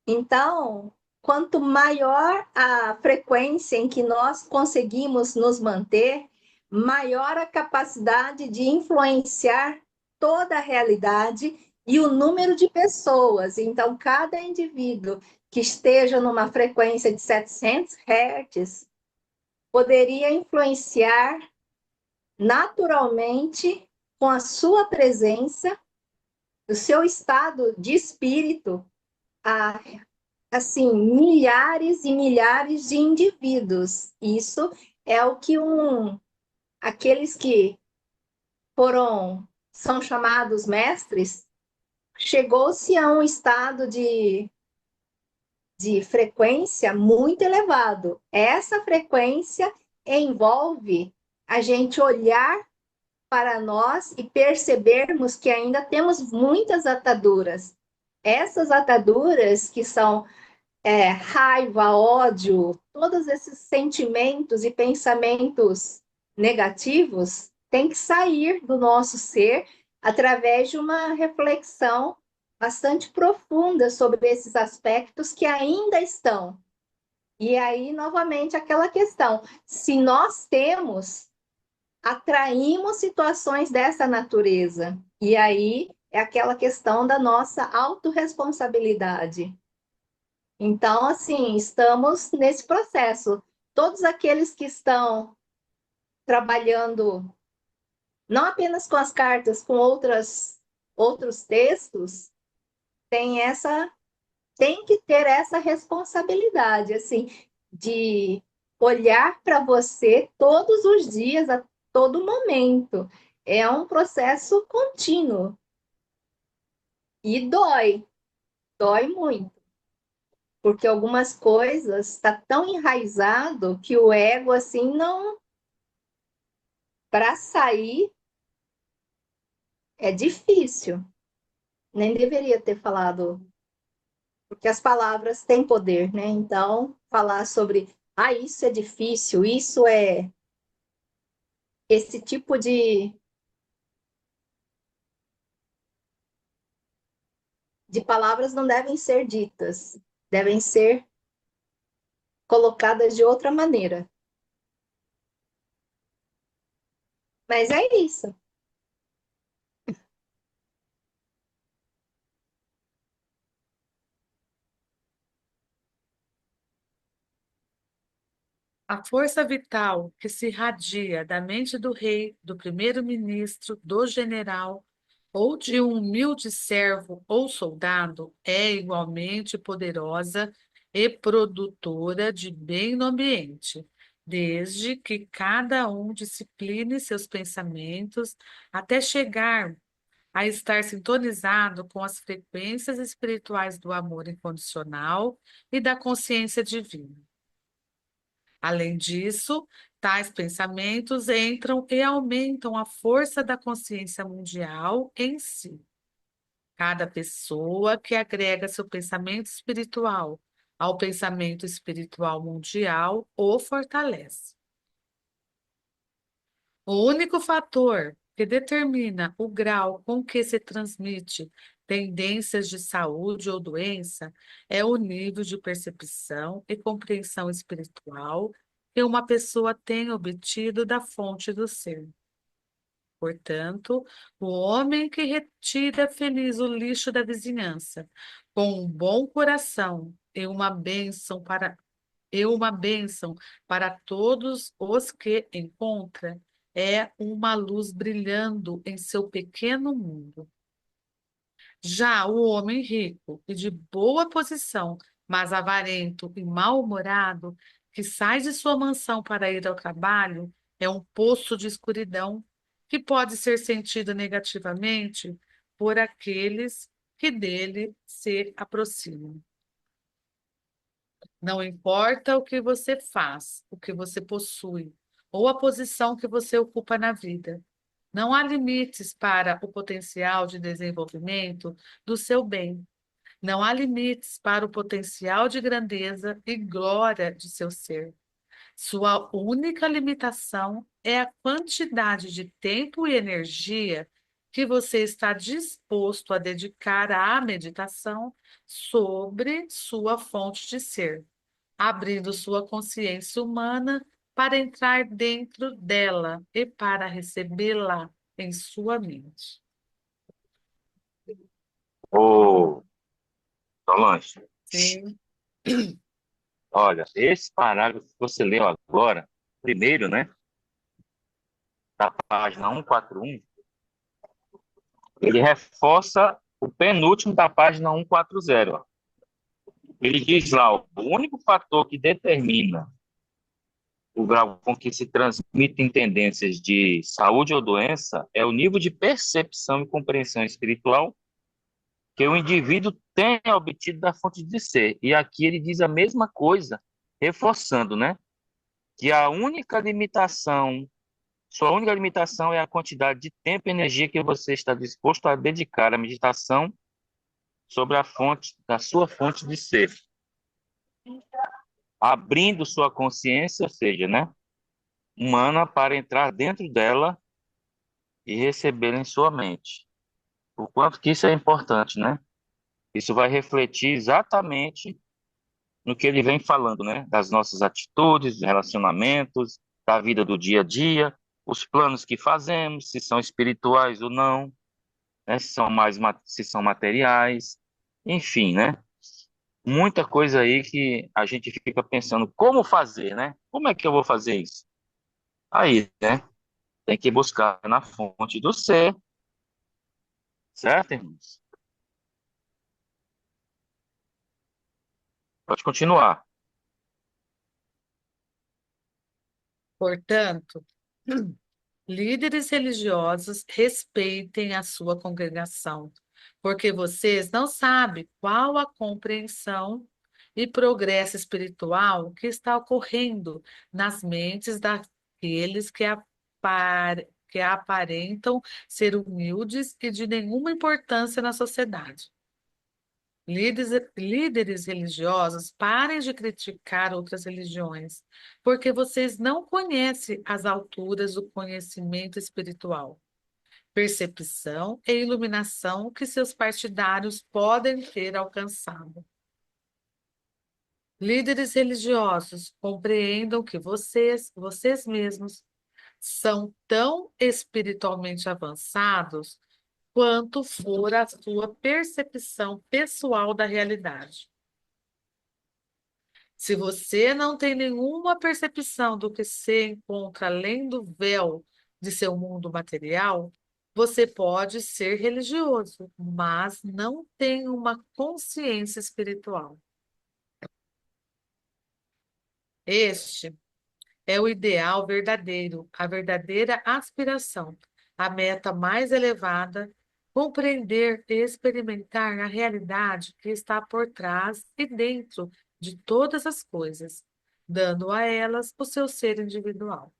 Então, quanto maior a frequência em que nós conseguimos nos manter, maior a capacidade de influenciar toda a realidade e o número de pessoas. Então, cada indivíduo que esteja numa frequência de 700 Hz poderia influenciar naturalmente com a sua presença, o seu estado de espírito, assim, milhares e milhares de indivíduos. Isso é o que aqueles que são chamados mestres, chegou-se a um estado de frequência muito elevado. Essa frequência envolve a gente olhar para nós e percebermos que ainda temos muitas ataduras. essas ataduras que são raiva, ódio, todos esses sentimentos e pensamentos negativos têm que sair do nosso ser através de uma reflexão bastante profunda sobre esses aspectos que ainda estão. E aí, novamente, aquela questão: se nós temos, atraímos situações dessa natureza. E aí é aquela questão da nossa autorresponsabilidade. Então, assim, estamos nesse processo. Todos aqueles que estão trabalhando, não apenas com as cartas, com outros textos, tem que ter essa responsabilidade, assim, de olhar para você todos os dias, a todo momento. É um processo contínuo. E dói muito. Porque algumas coisas está tão enraizado que o ego, assim, não... Para sair é difícil. Nem deveria ter falado, porque as palavras têm poder, né? Então, falar sobre, isso é difícil, isso é... Esse tipo de palavras não devem ser ditas, devem ser colocadas de outra maneira. Mas é isso. A força vital que se irradia da mente do rei, do primeiro-ministro, do general ou de um humilde servo ou soldado é igualmente poderosa e produtora de bem no ambiente, desde que cada um discipline seus pensamentos até chegar a estar sintonizado com as frequências espirituais do amor incondicional e da consciência divina. Além disso, tais pensamentos entram e aumentam a força da consciência mundial em si. Cada pessoa que agrega seu pensamento espiritual ao pensamento espiritual mundial o fortalece. O único fator que determina o grau com que se transmite tendências de saúde ou doença é o nível de percepção e compreensão espiritual que uma pessoa tem obtido da fonte do ser. Portanto, o homem que retira feliz o lixo da vizinhança, com um bom coração e uma bênção para todos os que encontra, é uma luz brilhando em seu pequeno mundo. Já o homem rico e de boa posição, mas avarento e mal-humorado, que sai de sua mansão para ir ao trabalho, é um poço de escuridão que pode ser sentido negativamente por aqueles que dele se aproximam. Não importa o que você faz, o que você possui, ou a posição que você ocupa na vida. Não há limites para o potencial de desenvolvimento do seu bem. Não há limites para o potencial de grandeza e glória de seu ser. Sua única limitação é a quantidade de tempo e energia que você está disposto a dedicar à meditação sobre sua fonte de ser, abrindo sua consciência humana para entrar dentro dela e para recebê-la em sua mente. Ô, Solange, Sim. olha, esse parágrafo que você leu agora, primeiro, né, da página 141, ele reforça o penúltimo da página 140. Ó. Ele diz lá, ó, o único fator que determina o grau com que se transmitem tendências de saúde ou doença é o nível de percepção e compreensão espiritual que o indivíduo tem obtido da fonte de ser. E aqui ele diz a mesma coisa, reforçando, né? Que sua única limitação é a quantidade de tempo e energia que você está disposto a dedicar à meditação sobre a fonte, da sua fonte de ser, abrindo sua consciência, ou seja, né, humana, para entrar dentro dela e receber em sua mente. O quanto que isso é importante, né? Isso vai refletir exatamente no que ele vem falando, né? Das nossas atitudes, relacionamentos, da vida do dia a dia, os planos que fazemos, se são espirituais ou não, né? Se são materiais, enfim, né? Muita coisa aí que a gente fica pensando como fazer, né? Como é que eu vou fazer isso? Aí, né? Tem que buscar na fonte do ser, certo, irmãos? Pode continuar. Portanto, líderes religiosos respeitem a sua congregação, porque vocês não sabem qual a compreensão e progresso espiritual que está ocorrendo nas mentes daqueles que aparentam ser humildes e de nenhuma importância na sociedade. Líderes religiosos, parem de criticar outras religiões, porque vocês não conhecem as alturas do conhecimento espiritual, percepção e iluminação que seus partidários podem ter alcançado. Líderes religiosos, compreendam que vocês mesmos, são tão espiritualmente avançados quanto for a sua percepção pessoal da realidade. Se você não tem nenhuma percepção do que se encontra além do véu de seu mundo material, você pode ser religioso, mas não tem uma consciência espiritual. Este é o ideal verdadeiro, a verdadeira aspiração, a meta mais elevada, compreender e experimentar a realidade que está por trás e dentro de todas as coisas, dando a elas o seu ser individual.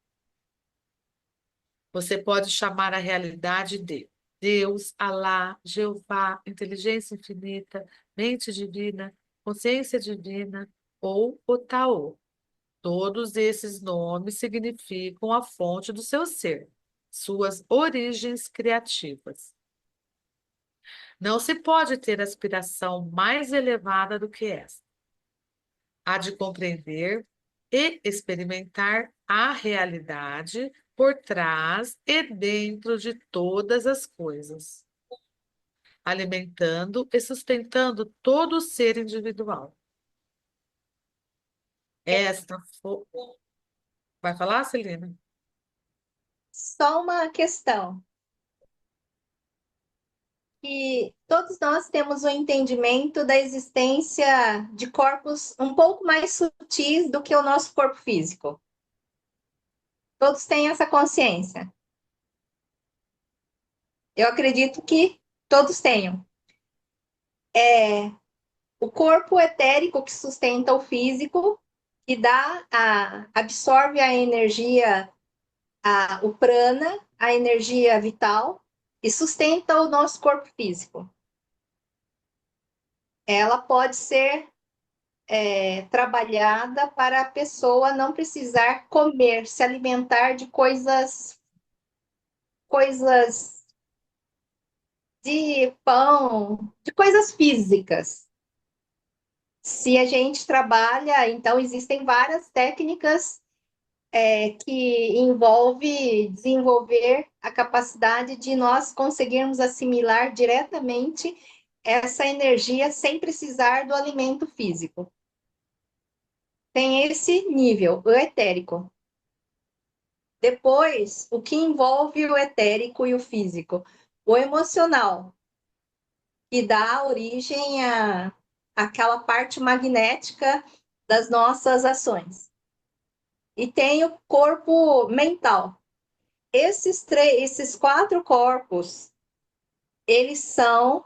Você pode chamar a realidade de Deus, Alá, Jeová, inteligência infinita, mente divina, consciência divina ou o Tao. Todos esses nomes significam a fonte do seu ser, suas origens criativas. Não se pode ter aspiração mais elevada do que esta. Há de compreender e experimentar a realidade por trás e dentro de todas as coisas, alimentando e sustentando todo o ser individual. Esta foi... Vai falar, Celina? Só uma questão. Que todos nós temos o entendimento da existência de corpos um pouco mais sutis do que o nosso corpo físico. Todos têm essa consciência. Eu acredito que todos tenham. O corpo etérico que sustenta o físico, que absorve a energia, o prana, a energia vital, e sustenta o nosso corpo físico. Ela pode ser trabalhada para a pessoa não precisar comer, se alimentar de coisas de pão, de coisas físicas. Se a gente trabalha, então existem várias técnicas que envolve desenvolver a capacidade de nós conseguirmos assimilar diretamente essa energia sem precisar do alimento físico. Tem esse nível, o etérico. Depois, o que envolve o etérico e o físico? O emocional, que dá origem àquela parte magnética das nossas ações. E tem o corpo mental. Esses 4 corpos, eles são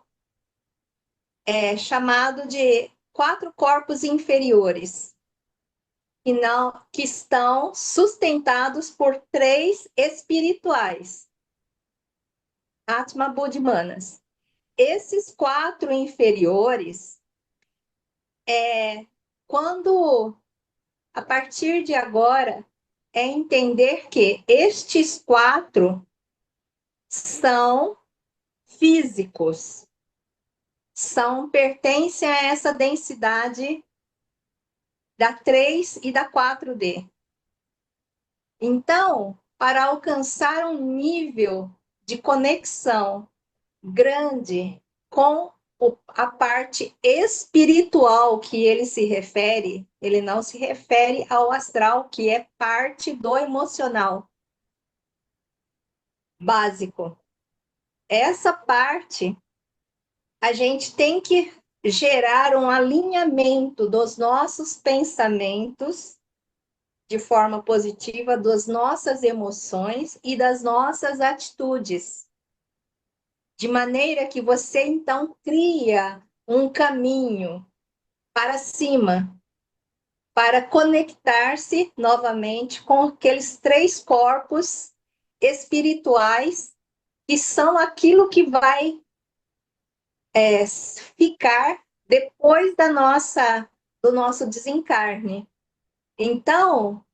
chamados de 4 corpos inferiores, que estão sustentados por 3 espirituais, Atma, Buddha e Manas. esses 4 inferiores, quando, a partir de agora, é entender que estes 4 são físicos, pertencem a essa densidade da 3 e da 4D. Então, para alcançar um nível de conexão grande com a parte espiritual que ele se refere, ele não se refere ao astral, que é parte do emocional básico. Essa parte, a gente tem que gerar um alinhamento dos nossos pensamentos de forma positiva, das nossas emoções e das nossas atitudes. De maneira que você, então, cria um caminho para cima, para conectar-se novamente com aqueles 3 corpos espirituais, que são aquilo que vai ficar depois do nosso desencarne. Então,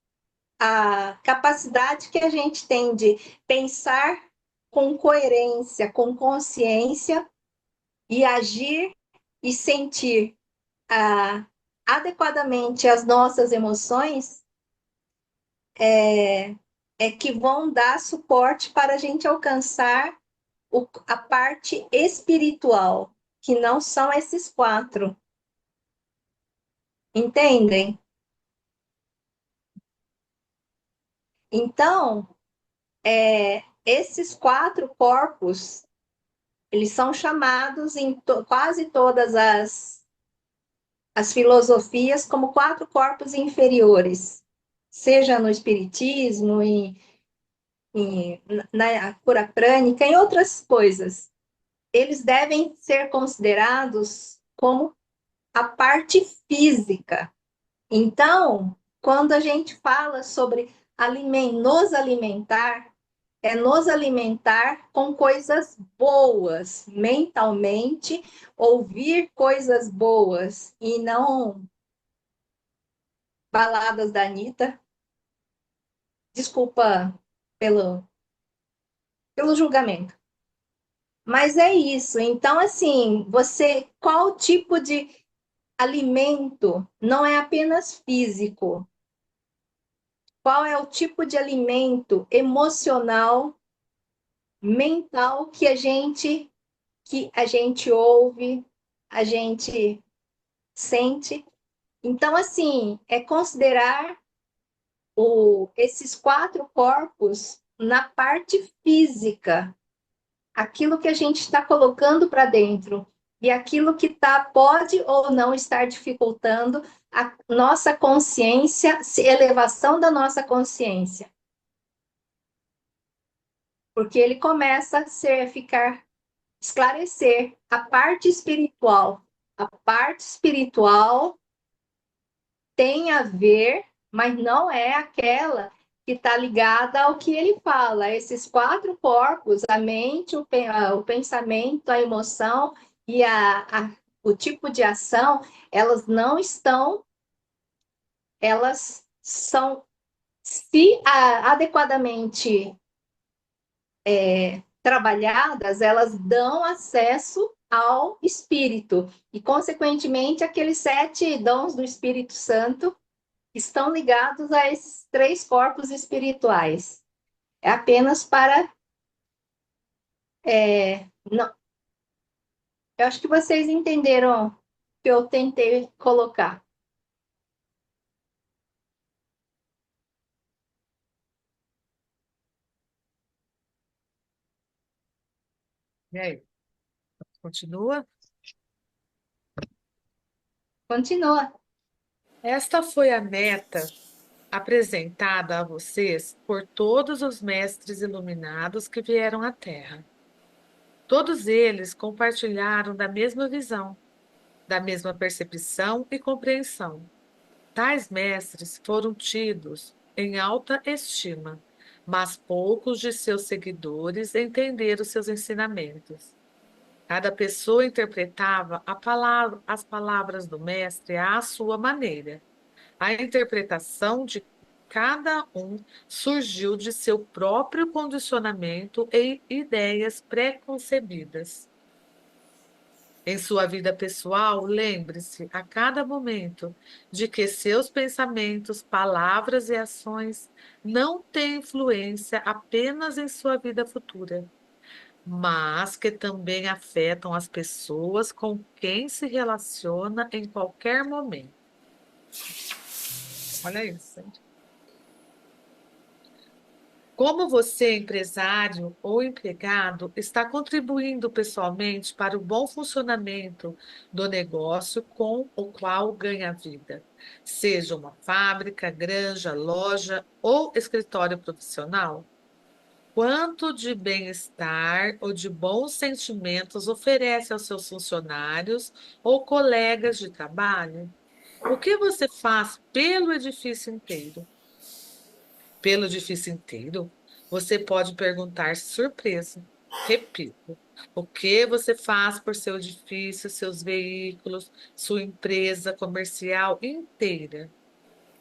a capacidade que a gente tem de pensar com coerência, com consciência, e agir e sentir adequadamente as nossas emoções, é que vão dar suporte para a gente alcançar a parte espiritual, que não são esses 4. Entendem? Então, esses 4 corpos, eles são chamados em quase todas as filosofias como 4 corpos inferiores, seja no espiritismo, na cura prânica, em outras coisas. Eles devem ser considerados como a parte física. Então, quando a gente fala sobre nos alimentar, é nos alimentar com coisas boas, mentalmente, ouvir coisas boas e não baladas da Anitta. Desculpa pelo julgamento. Mas é isso. Então, assim, qual tipo de alimento não é apenas físico? Qual é o tipo de alimento emocional, mental que a gente ouve, a gente sente? Então, assim, é considerar esses 4 corpos na parte física, aquilo que a gente está colocando para dentro e aquilo que pode ou não estar dificultando a nossa consciência, elevação da nossa consciência. Porque ele começa a esclarecer a parte espiritual. A parte espiritual tem a ver, mas não é aquela que está ligada ao que ele fala. Esses 4 corpos, a mente, o pensamento, a emoção e o tipo de ação, elas não estão, elas são, se adequadamente trabalhadas, elas dão acesso ao Espírito. E, consequentemente, aqueles 7 dons do Espírito Santo estão ligados a esses 3 corpos espirituais. É apenas para... não, eu acho que vocês entenderam o que eu tentei colocar. E aí, continua? Continua. Esta foi a meta apresentada a vocês por todos os mestres iluminados que vieram à Terra. Todos eles compartilharam da mesma visão, da mesma percepção e compreensão. Tais mestres foram tidos em alta estima, mas poucos de seus seguidores entenderam seus ensinamentos. Cada pessoa interpretava as palavras do mestre à sua maneira. A interpretação de cada um surgiu de seu próprio condicionamento e ideias pré-concebidas. Em sua vida pessoal, lembre-se a cada momento de que seus pensamentos, palavras e ações não têm influência apenas em sua vida futura, mas que também afetam as pessoas com quem se relaciona em qualquer momento. Olha isso, gente. Como você, empresário ou empregado, está contribuindo pessoalmente para o bom funcionamento do negócio com o qual ganha vida? Seja uma fábrica, granja, loja ou escritório profissional? Quanto de bem-estar ou de bons sentimentos oferece aos seus funcionários ou colegas de trabalho? O que você faz pelo edifício inteiro? Pelo edifício inteiro, você pode perguntar surpreso. Repito, o que você faz por seu edifício, seus veículos, sua empresa comercial inteira?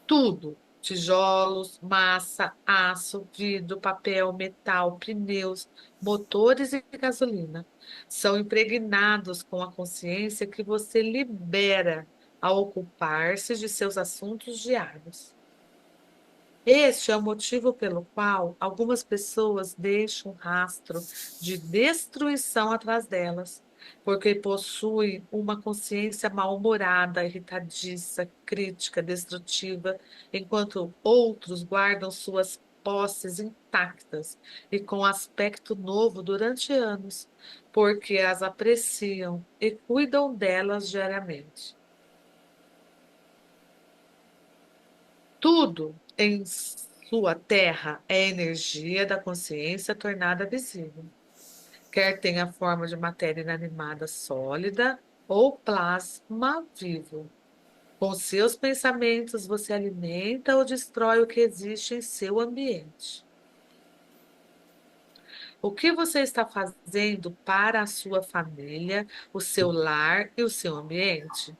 Tudo. Tijolos, massa, aço, vidro, papel, metal, pneus, motores e gasolina. São impregnados com a consciência que você libera ao ocupar-se de seus assuntos diários. Este é o motivo pelo qual algumas pessoas deixam um rastro de destruição atrás delas, porque possuem uma consciência mal-humorada, irritadiça, crítica, destrutiva, enquanto outros guardam suas posses intactas e com aspecto novo durante anos, porque as apreciam e cuidam delas diariamente. Tudo em sua terra é energia da consciência tornada visível, quer tenha forma de matéria inanimada sólida ou plasma vivo. Com seus pensamentos, você alimenta ou destrói o que existe em seu ambiente. O que você está fazendo para a sua família, o seu lar e o seu ambiente?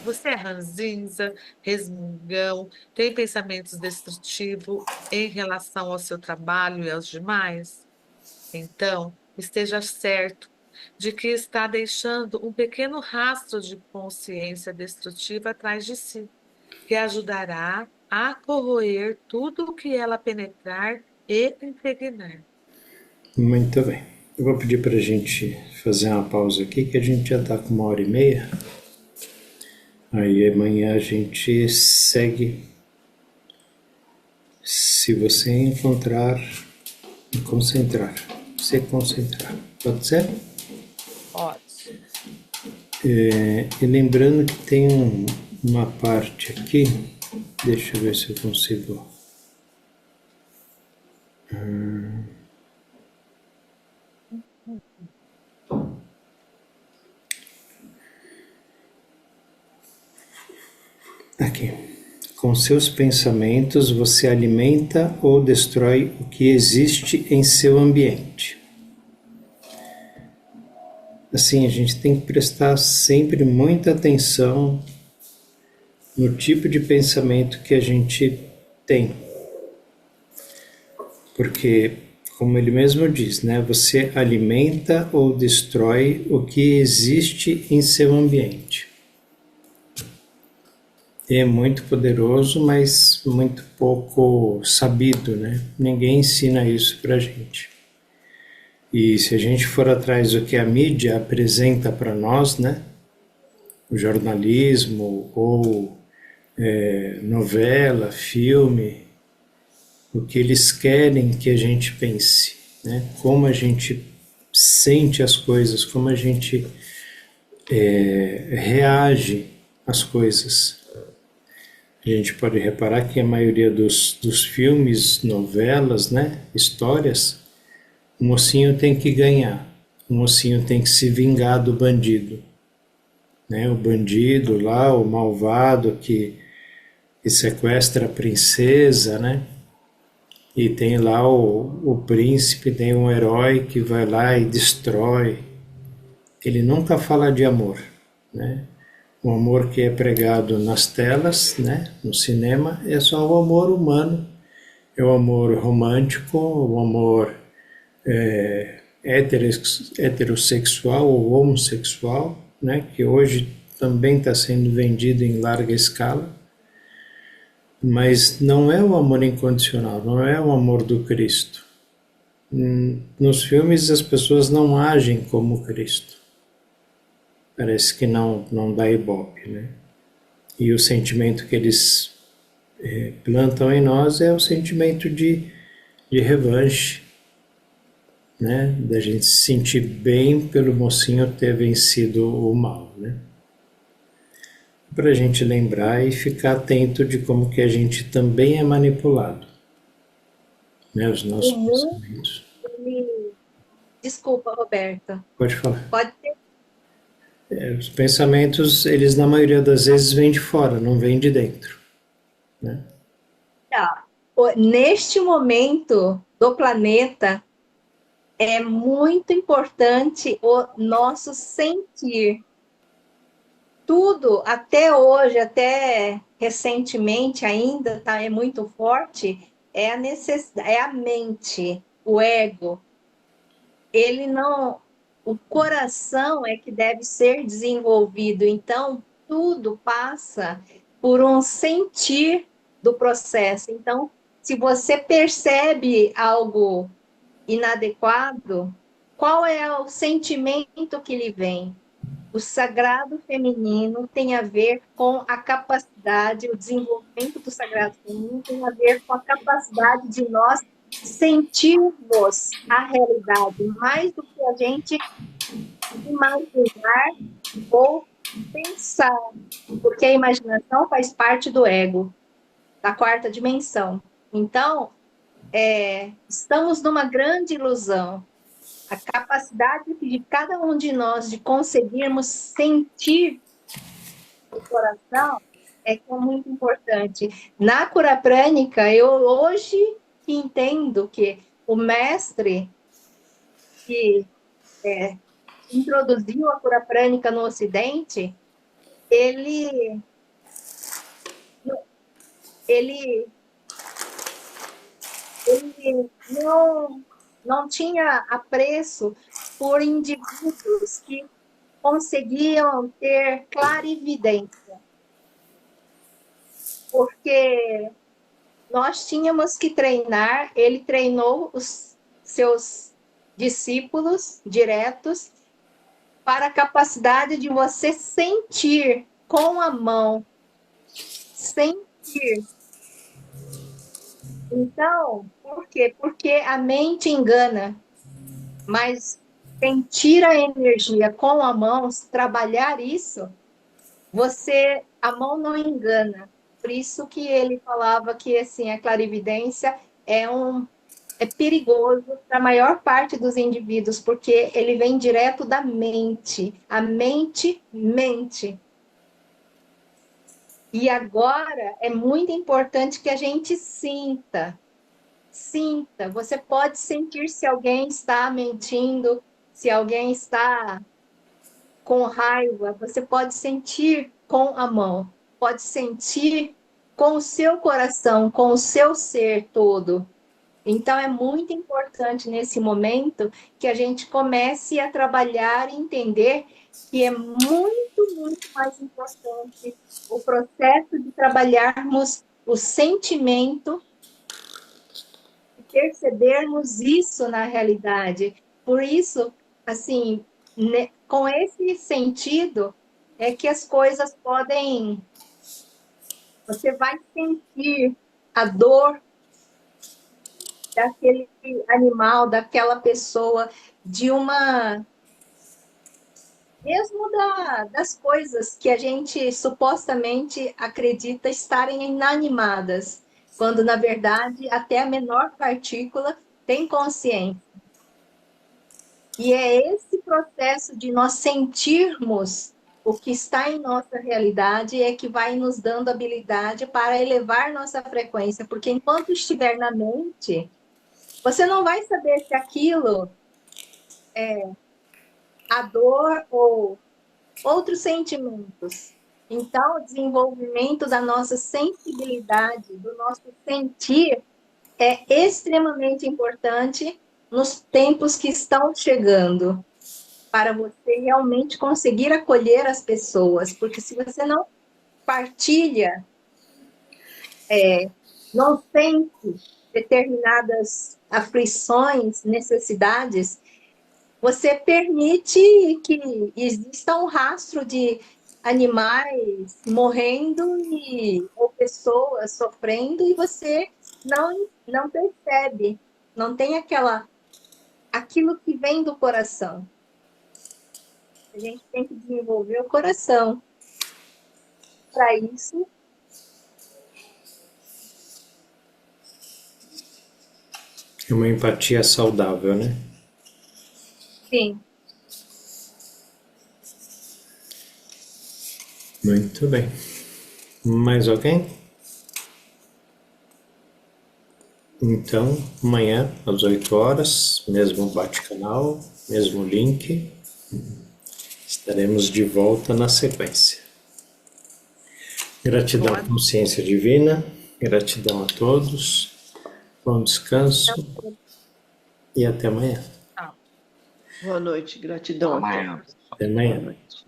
Você é ranzinza, resmungão, tem pensamentos destrutivos em relação ao seu trabalho e aos demais? Então, esteja certo de que está deixando um pequeno rastro de consciência destrutiva atrás de si, que ajudará a corroer tudo o que ela penetrar e impregnar. Muito bem. Eu vou pedir para a gente fazer uma pausa aqui, que a gente já está com 1h30. Aí amanhã a gente segue. Se você encontrar e concentrar, se concentrar. Pode ser? Pode. E lembrando que tem uma parte aqui, deixa eu ver se eu consigo. Aqui. Com seus pensamentos, você alimenta ou destrói o que existe em seu ambiente. Assim, a gente tem que prestar sempre muita atenção no tipo de pensamento que a gente tem. Porque, como ele mesmo diz, né, você alimenta ou destrói o que existe em seu ambiente. É muito poderoso, mas muito pouco sabido, né? Ninguém ensina isso pra gente. E se a gente for atrás do que a mídia apresenta para nós, né? O jornalismo ou novela, filme, o que eles querem que a gente pense, né? Como a gente sente as coisas, como a gente reage às coisas. A gente pode reparar que a maioria dos filmes, novelas, né, histórias, o mocinho tem que ganhar, o mocinho tem que se vingar do bandido. Né? O bandido lá, o malvado que sequestra a princesa, né? E tem lá o príncipe, tem um herói que vai lá e destrói. ele nunca fala de amor, né? O amor que é pregado nas telas, né, no cinema, é só o amor humano, é o amor romântico, o amor heterossexual ou homossexual, né, que hoje também está sendo vendido em larga escala, mas não é o amor incondicional, não é o amor do Cristo. Nos filmes as pessoas não agem como Cristo. Parece que não dá ibope, né? E o sentimento que eles plantam em nós é o sentimento de revanche, né? Da gente se sentir bem pelo mocinho ter vencido o mal, né? Para a gente lembrar e ficar atento de como que a gente também é manipulado, né? Os nossos pensamentos. Desculpa, Roberta. Pode falar. Pode ter. Os pensamentos, eles na maioria das vezes vêm de fora, não vêm de dentro, né? Neste momento do planeta, é muito importante o nosso sentir. Tudo, até hoje, até recentemente ainda, é muito forte, é a necessidade, é a mente, o ego. Ele não... O coração é que deve ser desenvolvido, então tudo passa por um sentir do processo. Então, se você percebe algo inadequado, qual é o sentimento que lhe vem? O sagrado feminino tem a ver com a capacidade, o desenvolvimento do sagrado feminino tem a ver com a capacidade de nós sentirmos a realidade, mais do que a gente imaginar ou pensar, porque a imaginação faz parte do ego, da quarta dimensão. Então, estamos numa grande ilusão. A capacidade de cada um de nós de conseguirmos sentir o coração é muito importante. Na cura prânica, eu hoje entendo que o mestre que introduziu a cura prânica no Ocidente, ele não tinha apreço por indivíduos que conseguiam ter clarividência, porque nós tínhamos que treinar, ele treinou os seus discípulos diretos para a capacidade de você sentir com a mão, sentir. Então, por quê? Porque a mente engana, mas sentir a energia com a mão, trabalhar isso, a mão não engana. Por isso que ele falava que assim, a clarividência é perigoso para a maior parte dos indivíduos, porque ele vem direto da mente. A mente mente. E agora é muito importante que a gente sinta. Sinta. Você pode sentir se alguém está mentindo, se alguém está com raiva. Você pode sentir com a mão. Pode sentir com o seu coração, com o seu ser todo. Então, é muito importante nesse momento que a gente comece a trabalhar e entender que é muito, muito mais importante o processo de trabalharmos o sentimento e percebermos isso na realidade. Por isso, assim, com esse sentido, é que as coisas podem... Você vai sentir a dor daquele animal, daquela pessoa, mesmo das coisas que a gente supostamente acredita estarem inanimadas, quando, na verdade, até a menor partícula tem consciência. E é esse processo de nós sentirmos o que está em nossa realidade é que vai nos dando habilidade para elevar nossa frequência, porque enquanto estiver na mente, você não vai saber se aquilo a dor ou outros sentimentos. Então, o desenvolvimento da nossa sensibilidade, do nosso sentir, é extremamente importante nos tempos que estão chegando, para você realmente conseguir acolher as pessoas, porque se você não partilha, não sente determinadas aflições, necessidades, você permite que exista um rastro de animais morrendo ou pessoas sofrendo e você não percebe, não tem aquilo que vem do coração. A gente tem que desenvolver o coração. Para isso, É uma empatia saudável, né? sim. Muito bem. Mais alguém? Então, amanhã, às 8 horas, mesmo bate-canal, mesmo link, estaremos de volta na sequência. Gratidão à consciência divina, gratidão a todos, bom descanso e até amanhã. Tchau. Boa noite, gratidão a Amanhã. todos. Até amanhã. Boa noite.